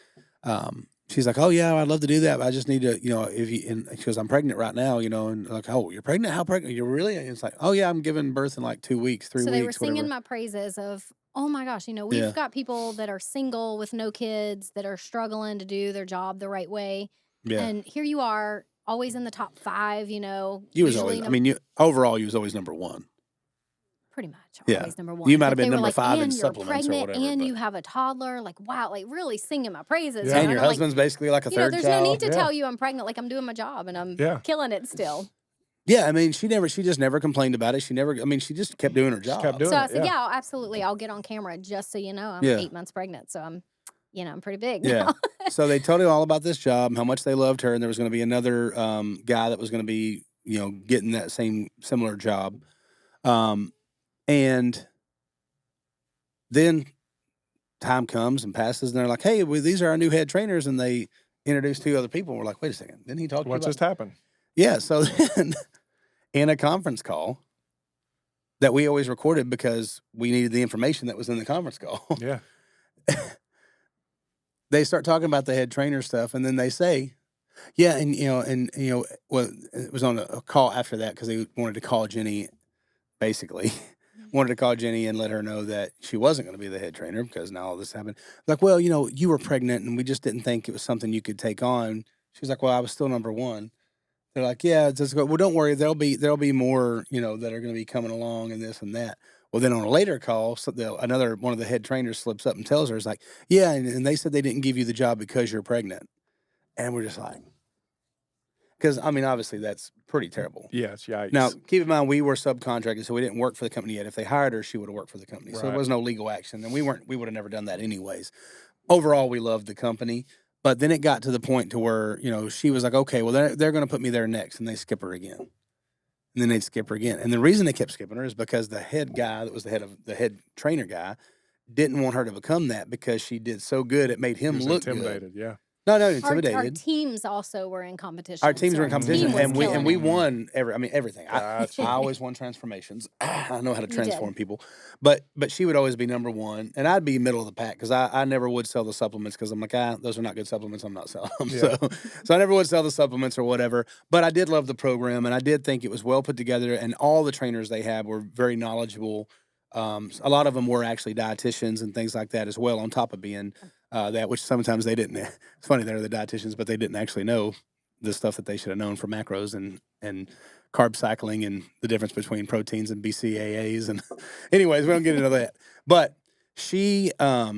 Speaker 1: she's like, oh, yeah, I'd love to do that. But I just need to, and she goes, I'm pregnant right now, and like, oh, you're pregnant? How pregnant? You're really? And it's like, oh, yeah, I'm giving birth in like 2 weeks, 3 weeks.
Speaker 3: So they were singing
Speaker 1: whatever.
Speaker 3: my praises of, oh my gosh, we've got people that are single with no kids that are struggling to do their job the right way.
Speaker 1: Yeah.
Speaker 3: And here you are, always in the top 5,
Speaker 1: You was always, overall, you was always number one.
Speaker 3: Pretty much,
Speaker 1: Yeah.
Speaker 3: always number one.
Speaker 1: You might have
Speaker 3: But
Speaker 1: been
Speaker 3: they were
Speaker 1: number
Speaker 3: like,
Speaker 1: 5 in
Speaker 3: and you're
Speaker 1: supplements or
Speaker 3: pregnant,
Speaker 1: whatever.
Speaker 3: and
Speaker 1: but-
Speaker 3: you have a toddler. Like, wow, like really singing my praises.
Speaker 2: Yeah.
Speaker 1: And your
Speaker 3: I'm like,
Speaker 1: husband's basically like a third
Speaker 3: there's
Speaker 1: child.
Speaker 3: no need to
Speaker 2: Yeah.
Speaker 3: tell you I'm pregnant. Like I'm doing my job and I'm
Speaker 2: Yeah.
Speaker 3: killing it still.
Speaker 1: Yeah, she just never complained about it. She just kept doing her job.
Speaker 2: kept doing
Speaker 3: So I
Speaker 2: it,
Speaker 3: said,
Speaker 2: yeah.
Speaker 3: absolutely. I'll get on camera just so you know I'm
Speaker 1: Yeah.
Speaker 3: 8 months pregnant. So I'm pretty big.
Speaker 1: Yeah.
Speaker 3: now.
Speaker 1: So they told her all about this job and how much they loved her, and there was going to be another guy that was going to be, getting that similar job. And then time comes and passes, and they're like, hey, these are our new head trainers, and they introduced 2 other people. And we're like, wait a second. Didn't he talk to you
Speaker 2: What
Speaker 1: about
Speaker 2: just happened?
Speaker 1: Yeah, so then in a conference call that we always recorded because we needed the information that was in the conference call,
Speaker 2: Yeah.
Speaker 1: they start talking about the head trainer stuff, and then they say, yeah, and well, it was on a call after that because they wanted to call Jenny, basically, wanted to call Jenny and let her know that she wasn't going to be the head trainer because now all this happened. Like, well, you were pregnant and we just didn't think it was something you could take on. She's like, well, I was still number one. They're like, yeah, just go. Well, don't worry. There'll be more, that are going to be coming along and this and that. Well, then on a later call, another one of the head trainers slips up and tells her, "Is like, yeah, and they said they didn't give you the job because you're pregnant." And we're just like, because obviously that's pretty terrible.
Speaker 2: Yes, yikes.
Speaker 1: Now, keep in mind we were subcontracted, so we didn't work for the company yet. If they hired her, she would have worked for the company. So there
Speaker 2: Right.
Speaker 1: was no legal action, and we would have never done that anyways. Overall, we loved the company. But then it got to the point to where, she was like, okay, well, they're going to put me there next. And they skip her again. And then they'd skip her again. And the reason they kept skipping her is because the head guy that was the head trainer guy didn't want her to become that because she did so good. It made him
Speaker 2: He was
Speaker 1: look
Speaker 2: intimidated,
Speaker 1: good.
Speaker 2: yeah.
Speaker 1: No,
Speaker 3: Our
Speaker 1: intimidated.
Speaker 3: teams also were in competition.
Speaker 1: Our teams were in competition,
Speaker 3: team was
Speaker 1: and we
Speaker 3: killing it.
Speaker 1: won everything.
Speaker 2: Gotcha.
Speaker 1: I always won transformations. I know how to
Speaker 3: You
Speaker 1: transform
Speaker 3: did.
Speaker 1: people, but she would always be number one, and I'd be middle of the pack because I never would sell the supplements because I'm like, those are not good supplements. I'm not selling them.
Speaker 2: Yeah.
Speaker 1: So I never would sell the supplements or whatever. But I did love the program, and I did think it was well put together, and all the trainers they had were very knowledgeable. A lot of them were actually dietitians and things like that as well, on top of being that, which sometimes they didn't. It's funny, they're the dietitians, but they didn't actually know the stuff that they should have known for macros and carb cycling and the difference between proteins and BCAAs. And anyways, we don't get into that. But she got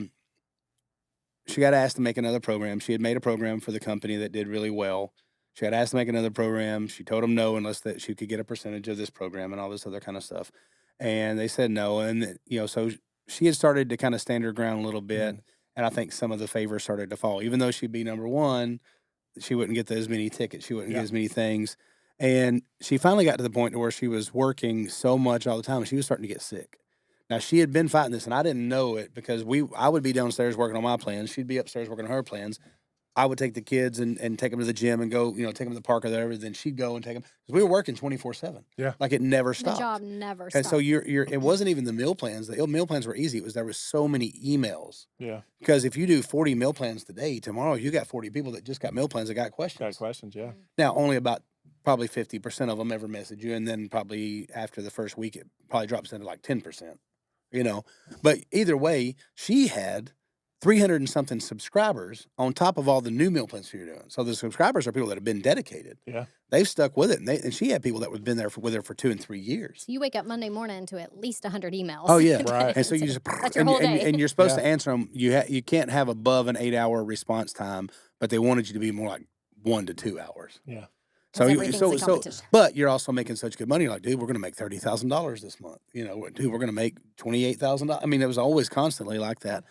Speaker 1: asked to make another program. She had made a program for the company that did really well. She got asked to make another program. She told them no unless that she could get a percentage of this program and all this other kind of stuff. And they said no. And, so she had started to kind of stand her ground a little bit. And I think some of the favors started to fall. Even though she'd be number one, she wouldn't get as many tickets. She wouldn't get as many things. And she finally got to the point to where she was working so much all the time, and she was starting to get sick. Now, she had been fighting this, and I didn't know it because I would be downstairs working on my plans. She'd be upstairs working on her plans. I would take the kids and take them to the gym and go, take them to the park or whatever. Then she'd go and take them. Because we were working 24/7.
Speaker 2: Yeah.
Speaker 1: Like it never
Speaker 3: The
Speaker 1: stopped.
Speaker 3: job never
Speaker 1: And
Speaker 3: stopped.
Speaker 1: so it wasn't even the meal plans. The meal plans were easy. There was so many emails.
Speaker 2: Yeah.
Speaker 1: Because if you do 40 meal plans today, tomorrow you got 40 people that just got meal plans that got questions.
Speaker 2: Got questions, yeah.
Speaker 1: Now, only about probably 50% of them ever message you. And then probably after the first week, it probably drops into like 10%, But either way, she had 300 and something subscribers on top of all the new meal plans you're doing. So the subscribers are people that have been dedicated.
Speaker 2: Yeah.
Speaker 1: They've stuck with it. And she had people that have been there with her for 2 and 3 years.
Speaker 3: So you wake up Monday morning to at least 100 emails.
Speaker 1: Oh, yeah.
Speaker 2: Right.
Speaker 1: And so you just,
Speaker 3: That's your whole day.
Speaker 1: and you're supposed
Speaker 2: Yeah.
Speaker 1: to answer them. You can't have above an 8-hour response time, but they wanted you to be more like 1 to 2 hours.
Speaker 2: Yeah.
Speaker 1: So,
Speaker 3: Everything's a competition.
Speaker 1: but you're also making such good money. You're like, dude, we're going to make $30,000 this month. Dude, we're going to make $28,000. I mean, it was always constantly like that.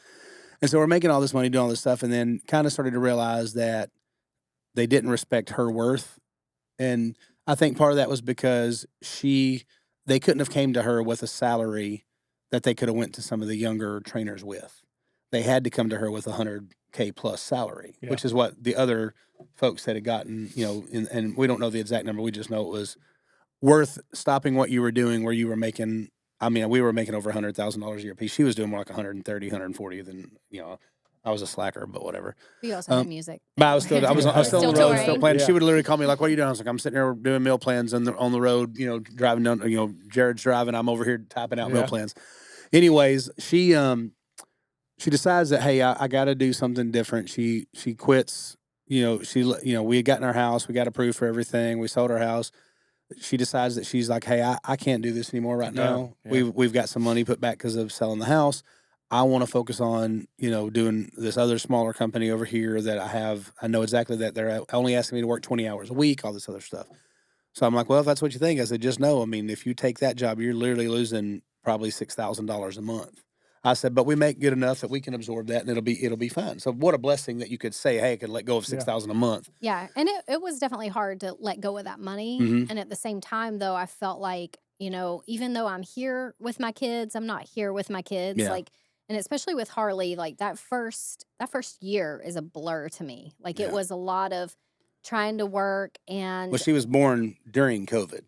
Speaker 1: And so we're making all this money, doing all this stuff, and then kind of started to realize that they didn't respect her worth. And I think part of that was because they couldn't have came to her with a salary that they could have went to some of the younger trainers with. They had to come to her with $100K plus salary, which is what the other folks had gotten, and we don't know the exact number. We just know it was worth stopping what you were doing where you were making. We were making over $100,000 a year piece. She was doing more like 130, 140 than, I was a slacker, but whatever.
Speaker 3: We also had music.
Speaker 1: But I was still on the road, still
Speaker 3: touring.
Speaker 1: playing.
Speaker 2: Yeah.
Speaker 1: She would literally call me like, "What are you doing?" I was like, "I'm sitting here doing meal plans on the road, driving down, Jared's driving. I'm over here typing out meal plans." Anyways, she decides that, hey, I got to do something different. She quits. We had gotten our house. We got approved for everything. We sold our house. She decides that she's like, hey, I can't do this anymore right now.
Speaker 2: Yeah.
Speaker 1: We've got some money put back because of selling the house. I want to focus on, doing this other smaller company over here that I have. I know exactly that they're only asking me to work 20 hours a week, all this other stuff. So I'm like, well, if that's what you think, I said, just know, if you take that job, you're literally losing probably $6,000 a month. I said, but we make good enough that we can absorb that and it'll be fine. So what a blessing that you could say, hey, I could let go of $6,000 a month.
Speaker 3: Yeah. And it was definitely hard to let go of that money.
Speaker 1: Mhm.
Speaker 3: And at the same time, though, I felt like, even though I'm here with my kids, I'm not here with my kids.
Speaker 1: Yeah.
Speaker 3: And especially with Harley, like that first year is a blur to me. Like it
Speaker 1: Yeah.
Speaker 3: was a lot of trying to work and
Speaker 1: Well, she was born during COVID.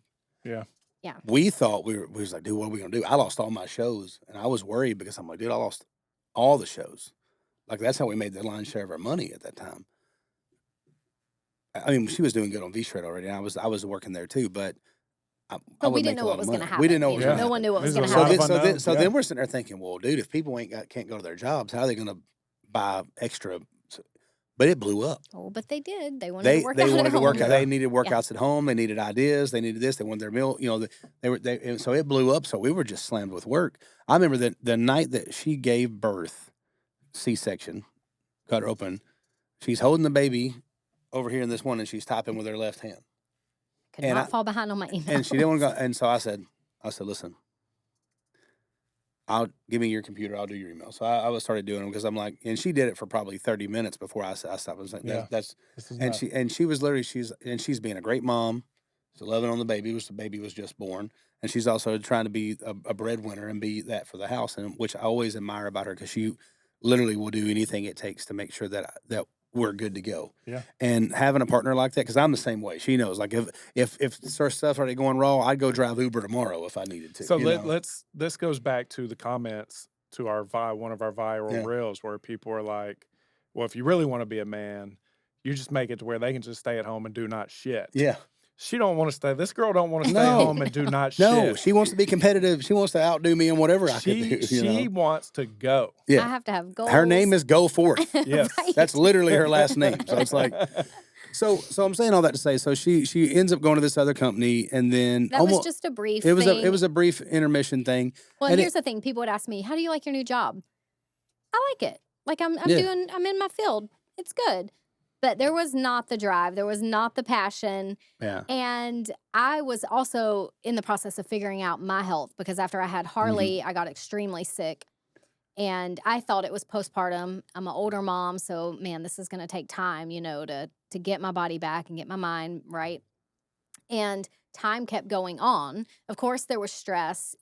Speaker 2: Yeah.
Speaker 3: Yeah.
Speaker 1: We thought we was like, dude, what are we going to do? I lost all my shows and I was worried because I'm like, dude, I lost all the shows. Like that's how we made the lion's share of our money at that time. She was doing good on V-Shred already. And I was working there too, but I
Speaker 3: But we
Speaker 1: would
Speaker 3: didn't
Speaker 1: make
Speaker 3: know
Speaker 1: a lot
Speaker 3: what was
Speaker 1: of
Speaker 3: going
Speaker 1: money.
Speaker 3: to happen.
Speaker 1: We didn't know what was
Speaker 3: Yeah.
Speaker 1: going to
Speaker 3: No
Speaker 1: happen.
Speaker 3: one knew what was
Speaker 2: There's
Speaker 3: going
Speaker 2: a
Speaker 3: to
Speaker 2: lot
Speaker 3: happen.
Speaker 2: of unknowns,
Speaker 1: So
Speaker 2: yeah.
Speaker 1: then we're sitting there thinking, well, dude, if people can't go to their jobs, how are they going to buy extra? But it blew up.
Speaker 3: Oh, but they did. They wanted to work out
Speaker 1: They wanted
Speaker 3: at
Speaker 1: to work
Speaker 3: home.
Speaker 1: out.
Speaker 2: Yeah.
Speaker 1: They needed workouts at home. They needed ideas. They needed this. They wanted their meal. You know, and so it blew up. So we were just slammed with work. I remember that the night that she gave birth, C-section, cut her open. She's holding the baby over here in this one, and she's typing with her left hand.
Speaker 3: Could
Speaker 1: And
Speaker 3: not fall behind on my email.
Speaker 1: And she didn't want to go. And so I said, listen, give me your computer. I'll do your email. So I started doing them because I'm like, and she did it for probably 30 minutes before I stopped. I was like,
Speaker 2: Yeah.
Speaker 1: that's,
Speaker 2: This is
Speaker 1: and
Speaker 2: nuts.
Speaker 1: she was literally, she's being a great mom. She's loving on the baby, which the baby was just born. And she's also trying to be a breadwinner and be that for the house. And which I always admire about her because she literally will do anything it takes to make sure that we're good to go.
Speaker 2: Yeah.
Speaker 1: And having a partner like that, because I'm the same way. She knows, like if stuff already going wrong, I'd go drive Uber tomorrow if I needed to.
Speaker 2: So this goes back to the comments to our one of our viral reels where people are like, well, if you really want to be a man, you just make it to where they can just stay at home and do not shit.
Speaker 1: Yeah.
Speaker 2: She don't want to stay. This girl don't want to stay home and do not shit.
Speaker 1: No, she wants to be competitive. She wants to outdo me in whatever I can do.
Speaker 2: She wants to go.
Speaker 1: Yeah.
Speaker 3: I have to have goals.
Speaker 1: Her name is Goforth.
Speaker 2: Yes.
Speaker 3: Right.
Speaker 1: That's literally her last name. So it's like, so I'm saying all that to say, so she ends up going to this other company, and then
Speaker 3: That was just a brief
Speaker 1: it was
Speaker 3: thing.
Speaker 1: it was a brief intermission thing.
Speaker 3: Well,
Speaker 1: and
Speaker 3: here's the thing. People would ask me, how do you like your new job? I like it. Like I'm in my field. It's good. But there was not the drive. There was not the passion.
Speaker 1: Yeah.
Speaker 3: And I was also in the process of figuring out my health because after I had Harley, I got extremely sick. And I thought it was postpartum. I'm an older mom, so man, this is going to take time, to get my body back and get my mind right. And time kept going on. Of course, there was stress,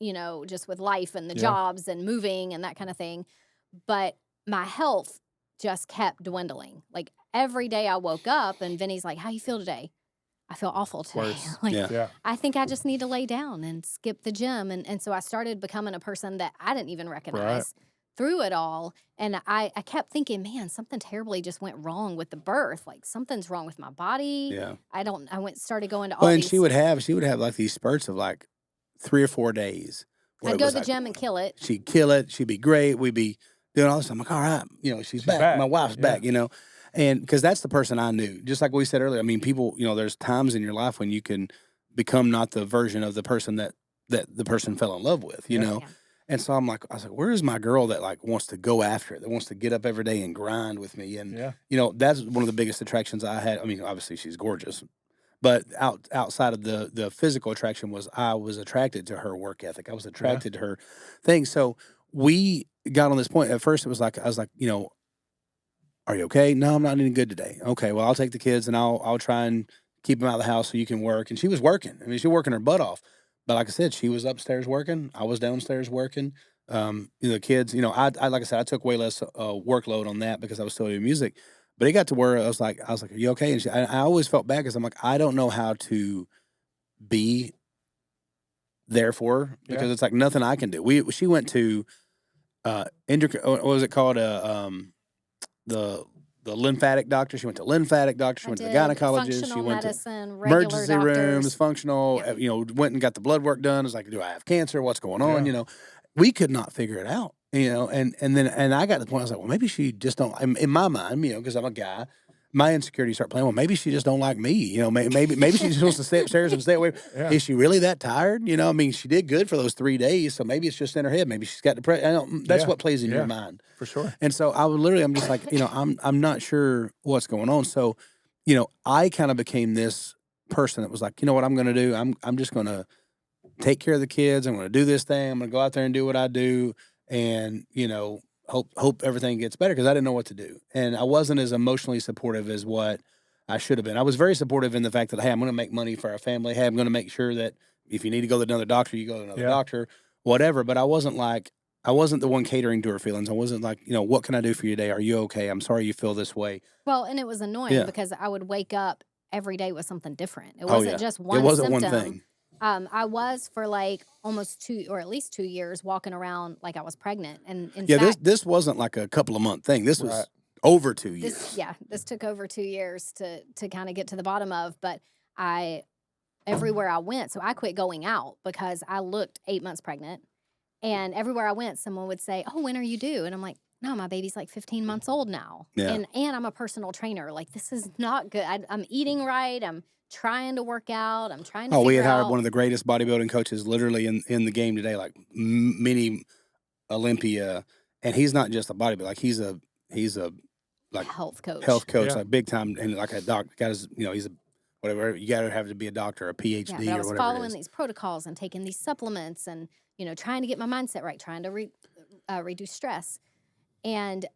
Speaker 3: just with life and the jobs and moving and that kind of thing. But my health just kept dwindling. Like every day I woke up and Vinny's like, how you feel today? I feel awful today.
Speaker 2: Yeah.
Speaker 3: I think I just need to lay down and skip the gym. And so I started becoming a person that I didn't even recognize through it all. And I kept thinking, man, something terribly just went wrong with the birth. Like something's wrong with my body.
Speaker 1: Yeah.
Speaker 3: Started going to all
Speaker 1: And
Speaker 3: these.
Speaker 1: she would have like these spurts of like 3 or 4 days.
Speaker 3: I'd go to the gym and kill it.
Speaker 1: She'd kill it. She'd be great. We'd be doing all this. I'm like, all right, she's back. My wife's back, and because that's the person I knew. Just like we said earlier, I mean, people, there's times in your life when you can become not the version of the person that the person fell in love with, know. Yeah. And so I was like, where is my girl that like wants to go after it, that wants to get up every day and grind with me? And that's one of the biggest attractions I had. I mean, obviously she's gorgeous, but outside of the physical attraction I was attracted to her work ethic. I was attracted to her thing. So we got on this point. At first, I was like, are you okay? No, I'm not any good today. Okay, well, I'll take the kids and I'll try and keep them out of the house so you can work. And she was working. I mean, she was working her butt off. But like I said, she was upstairs working. I was downstairs working. The kids, I like I said, I took way less workload on that because I was still doing music. But it got to where I was like, are you okay? And I always felt bad because I'm like, I don't know how to be there for her because it's like nothing I can do. She went to what was it called? The lymphatic doctor. She went to lymphatic doctor. She went to the gynecologist. She went
Speaker 3: medicine,
Speaker 1: to emergency rooms, functional.
Speaker 3: Yep.
Speaker 1: Went and got the blood work done. It's like, do I have cancer? What's going on? We could not figure it out. And I got to the point. I was like, well, maybe she just don't. In my mind, because I'm a guy, my insecurities start playing. Well, maybe she just don't like me. Maybe she just wants to stay upstairs and stay away. Yeah. Is she really that tired? I mean, she did good for those 3 days, so maybe it's just in her head. Maybe she's got depression. That's what plays in your mind
Speaker 2: for sure.
Speaker 1: And so I'm just like, I'm not sure what's going on. So, I kind of became this person that was like, you know what I'm going to do? I'm just going to take care of the kids. I'm going to do this thing. I'm going to go out there and do what I do, and hope everything gets better because I didn't know what to do. And I wasn't as emotionally supportive as what I should have been. I was very supportive in the fact that, hey, I'm going to make money for our family. Hey, I'm going to make sure that if you need to go to another doctor, you go to another doctor, whatever. But I wasn't the one catering to her feelings. I wasn't like, what can I do for you today? Are you okay? I'm sorry you feel this way.
Speaker 3: Well, and it was annoying because I would wake up every day with something different. It wasn't just one symptom. It wasn't one thing. I was for like almost 2 or at least 2 years walking around like I was pregnant. And in fact,
Speaker 1: this wasn't like a couple of month thing. This was over 2 years.
Speaker 3: This took over 2 years to kind of get to the bottom of. But I everywhere I went. So I quit going out because I looked 8 months pregnant. And everywhere I went, someone would say, "Oh, when are you due?" And I'm like, "No, my baby's like 15 months old now."
Speaker 1: Yeah.
Speaker 3: And I'm a personal trainer. Like, this is not good. I'm eating right. I'm trying to work out. I'm trying to
Speaker 1: Oh, we
Speaker 3: figure
Speaker 1: had hired
Speaker 3: out.
Speaker 1: one of the greatest bodybuilding coaches literally in the game today, like mini Olympia, and he's not just a bodybuilder. Like he's a like
Speaker 3: health coach.
Speaker 1: yeah. Like big time, and like a doctor. Got his, he's a whatever. You got to have to be a doctor, a PhD,
Speaker 3: Yeah, but I
Speaker 1: or
Speaker 3: was
Speaker 1: whatever it
Speaker 3: following
Speaker 1: is.
Speaker 3: these protocols and taking these supplements and, trying to get my mindset right, trying to reduce stress. And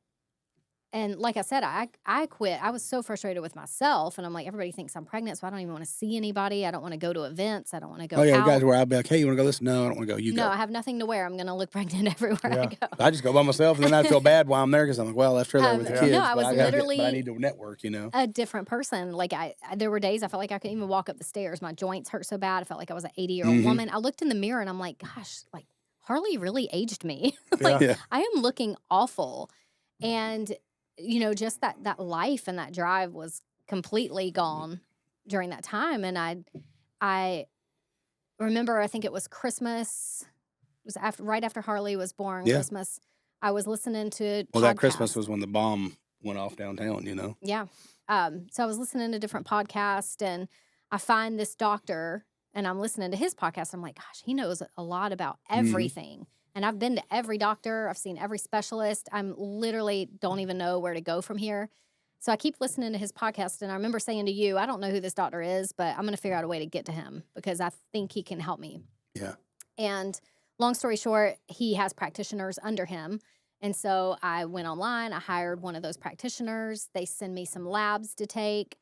Speaker 3: like I said, I quit. I was so frustrated with myself. And I'm like, everybody thinks I'm pregnant, so I don't even want to see anybody. I don't want to go to events. I don't want to go
Speaker 1: Oh yeah,
Speaker 3: out.
Speaker 1: guys, where I'd be like, "Hey, you want to go this?" No, I don't want to go. You
Speaker 3: No,
Speaker 1: go.
Speaker 3: I have nothing to wear. I'm going to look pregnant everywhere I go.
Speaker 1: I just go by myself, and then I feel bad while I'm there because I'm like, "Well, I left her there with the
Speaker 3: no,
Speaker 1: kids."
Speaker 3: I was
Speaker 1: but but I
Speaker 3: literally
Speaker 1: need to network,
Speaker 3: a different person. Like there were days I felt like I couldn't even walk up the stairs. My joints hurt so bad. I felt like I was an 80-year-old woman. I looked in the mirror and I'm like, gosh, like Harley really aged me. Like I am looking awful. And just that life and that drive was completely gone during that time. And I remember, I think it was Christmas. It was right after Harley was born.
Speaker 1: Yeah.
Speaker 3: Christmas. I was listening to
Speaker 1: Well, that Christmas
Speaker 3: podcasts.
Speaker 1: was when the bomb went off downtown.
Speaker 3: Yeah. So I was listening to different podcasts, and I find this doctor, and I'm listening to his podcast. I'm like, gosh, he knows a lot about everything. And I've been to every doctor. I've seen every specialist. I'm literally don't even know where to go from here. So I keep listening to his podcast. And I remember saying to you, I don't know who this doctor is, but I'm going to figure out a way to get to him because I think he can help me.
Speaker 1: Yeah.
Speaker 3: And long story short, he has practitioners under him. And so I went online. I hired one of those practitioners. They send me some labs to take.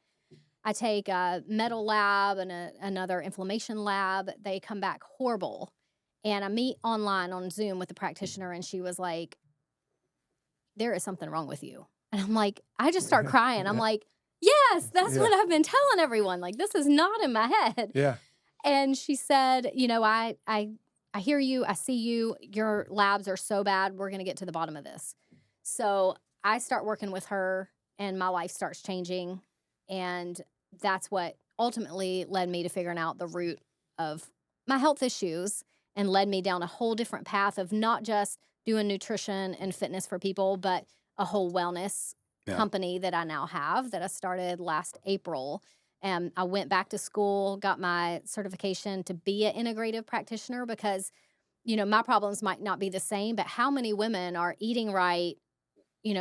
Speaker 3: I take a metal lab and another inflammation lab. They come back horrible. And I meet online on Zoom with the practitioner, and she was like, "There is something wrong with you." And I'm like, I just start crying. I'm like, yes, that's what I've been telling everyone. Like, this is not in my head.
Speaker 2: Yeah.
Speaker 3: And she said, I hear you. I see you. Your labs are so bad. We're going to get to the bottom of this. So I start working with her, and my life starts changing. And that's what ultimately led me to figuring out the root of my health issues and led me down a whole different path of not just doing nutrition and fitness for people, but a whole wellness company that I now have that I started last April. And I went back to school, got my certification to be an integrative practitioner because, my problems might not be the same, but how many women are eating right,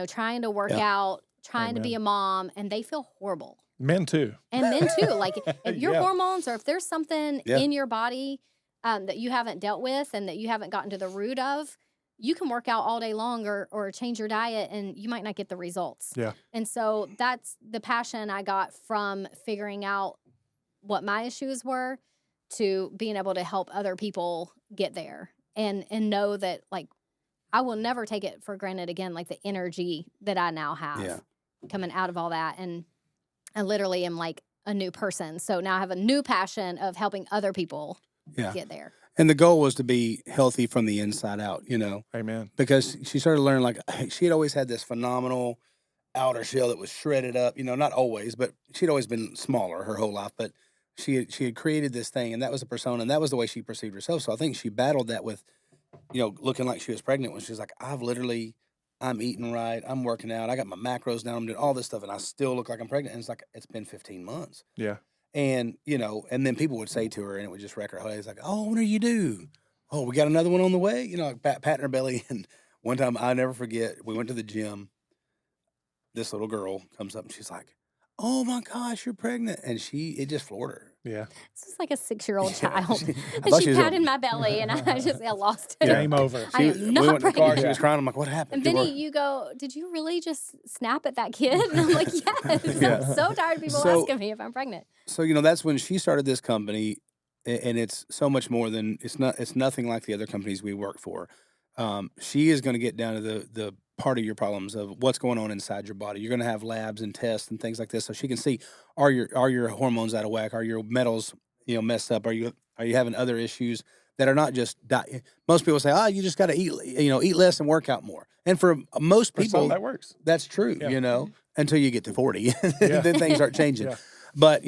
Speaker 3: trying to work out, trying to be a mom, and they feel horrible.
Speaker 2: Men too.
Speaker 3: And men too. Like if your hormones, or if there's something in your body that you haven't dealt with and that you haven't gotten to the root of, you can work out all day long or change your diet and you might not get the results.
Speaker 2: Yeah.
Speaker 3: And so that's the passion I got from figuring out what my issues were to being able to help other people get there and know that, like, I will never take it for granted again, like the energy that I now have coming out of all that. And I literally am like a new person. So now I have a new passion of helping other people get there.
Speaker 1: And the goal was to be healthy from the inside out,
Speaker 2: Amen.
Speaker 1: Because she started learning, like, she had always had this phenomenal outer shell that was shredded up, not always, but she'd always been smaller her whole life. But she had created this thing, and that was a persona, and that was the way she perceived herself. So I think she battled that with, looking like she was pregnant when she was like, I'm eating right, I'm working out, I got my macros down, I'm doing all this stuff, and I still look like I'm pregnant. And it's like, it's been 15 months.
Speaker 2: Yeah.
Speaker 1: And, and then people would say to her, and it would just wreck her head. It's like, "Oh, when are you due? Oh, we got another one on the way?" Like patting her belly. And one time, I'll never forget, we went to the gym. This little girl comes up and she's like, "Oh my gosh, you're pregnant." And it just floored her.
Speaker 2: Yeah.
Speaker 3: This is like a 6-year-old child.
Speaker 1: I
Speaker 3: And
Speaker 1: thought
Speaker 3: she
Speaker 1: was
Speaker 3: patted my belly, and I lost it.
Speaker 2: Game over.
Speaker 3: I am not
Speaker 1: we went in the car,
Speaker 3: pregnant.
Speaker 1: she was crying. I'm like, "What happened?"
Speaker 3: And Vinny, you go, "Did you really just snap at that kid?" And I'm like, yes. I'm so tired of people asking me if I'm pregnant.
Speaker 1: So, that's when she started this company, and it's so much more than, it's nothing like the other companies we work for. She is going to get down to the part of your problems of what's going on inside your body. You're going to have labs and tests and things like this, so she can see, are your hormones out of whack? Are your metals, messed up? Are you having other issues that are not just diet? Most people say, "Oh, you just got to eat less and work out more." And for most
Speaker 2: For
Speaker 1: people,
Speaker 2: some, that works.
Speaker 1: that's true, until you get to 40, then things start changing.
Speaker 2: Yeah.
Speaker 1: But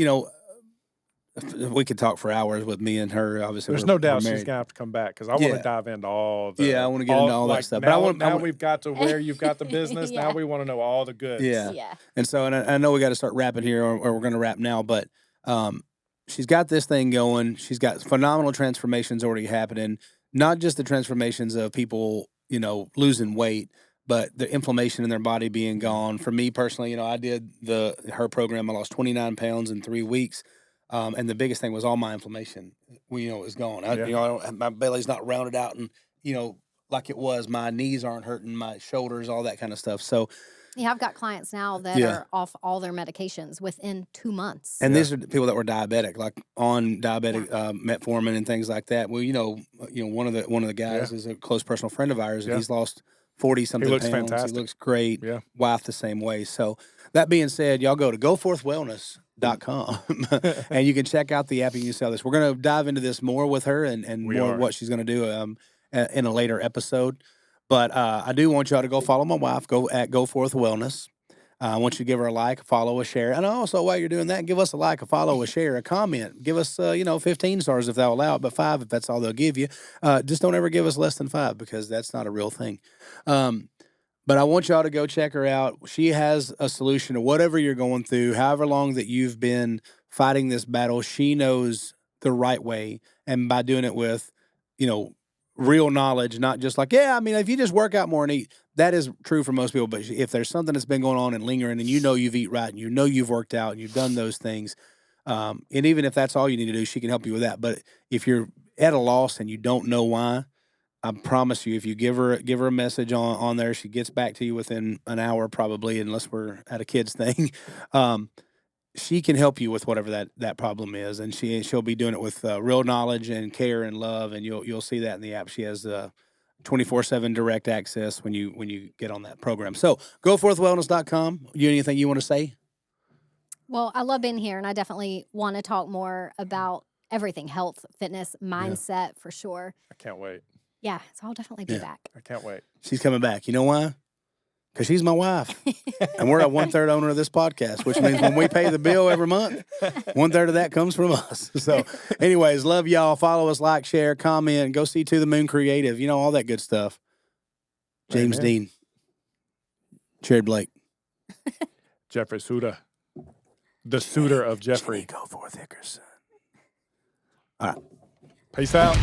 Speaker 1: we could talk for hours with me and her. Obviously,
Speaker 2: There's
Speaker 1: we're-
Speaker 2: no
Speaker 1: we're
Speaker 2: doubt she's
Speaker 1: married.
Speaker 2: gonna have to come back because I want
Speaker 1: Yeah.
Speaker 2: to dive into all the.
Speaker 1: Yeah, I wanna get into all that
Speaker 2: like,
Speaker 1: stuff.
Speaker 2: Now,
Speaker 1: But I want-
Speaker 2: now we've got to where you've got the business.
Speaker 3: Yeah.
Speaker 2: Now we want to know all the goods.
Speaker 1: Yeah.
Speaker 3: Yeah.
Speaker 1: And so, and I know we got to start wrapping here, or we're going to wrap now. But she's got this thing going. She's got phenomenal transformations already happening. Not just the transformations of people, losing weight, but the inflammation in their body being gone. For me personally, I did her program. I lost 29 pounds in 3 weeks. And the biggest thing was all my inflammation. Is gone. My belly's not rounded out, and like it was. My knees aren't hurting, my shoulders, all that kind of stuff. So,
Speaker 3: Yeah, I've got clients now that
Speaker 1: Yeah.
Speaker 3: are off all their medications within 2 months.
Speaker 1: and these are the people that were diabetic, like on diabetic metformin and things like that. Well, one of the guys is a close personal friend of ours, and he's lost 40 something
Speaker 2: looks
Speaker 1: pounds.
Speaker 2: fantastic.
Speaker 1: He looks great.
Speaker 2: Yeah.
Speaker 1: Wife the same way. So that being said, y'all go to goforthwellness.com and you can check out the app and you can sell this. We're going to dive into this more with her and
Speaker 2: We
Speaker 1: more
Speaker 2: are.
Speaker 1: of what she's going to do in a later episode. But I do want y'all to go follow my wife. Go at Goforth Wellness. I want you to give her a like, a follow, a share. And also, while you're doing that, give us a like, a follow, a share, a comment. Give us, 15 stars if they'll allow it, but 5 if that's all they'll give you. Just don't ever give us less than 5 because that's not a real thing. But I want y'all to go check her out. She has a solution to whatever you're going through, however long that you've been fighting this battle. She knows the right way. And by doing it with, real knowledge, not just like, if you just work out more and eat, that is true for most people. But if there's something that's been going on and lingering and you've eat right and you've worked out and you've done those things, and even if that's all you need to do, she can help you with that. But if you're at a loss and you don't know why, I promise you, if you give her a message on there, she gets back to you within an hour probably, unless we're at a kid's thing. She can help you with whatever that problem is, and she'll be doing it with real knowledge and care and love, and you'll see that in the app. She has 24/7 direct access when you get on that program. So goforthwellness.com. Anything you want to say?
Speaker 3: Well, I love being here, and I definitely want to talk more about everything, health, fitness, mindset for sure.
Speaker 2: I can't wait.
Speaker 3: Yeah, so I'll definitely be back.
Speaker 2: I can't wait.
Speaker 1: She's coming back. You know why? Because she's my wife. And we're a 1/3 owner of this podcast, which means when we pay the bill every month, 1/3 of that comes from us. So anyways, love y'all. Follow us, like, share, comment, go see To the Moon Creative, all that good stuff. James
Speaker 2: Amen.
Speaker 1: Dean. Jared Blake.
Speaker 2: Jeffrey Suda. The suitor of Jeffrey.
Speaker 1: Goforth Hickerson.
Speaker 2: Peace out.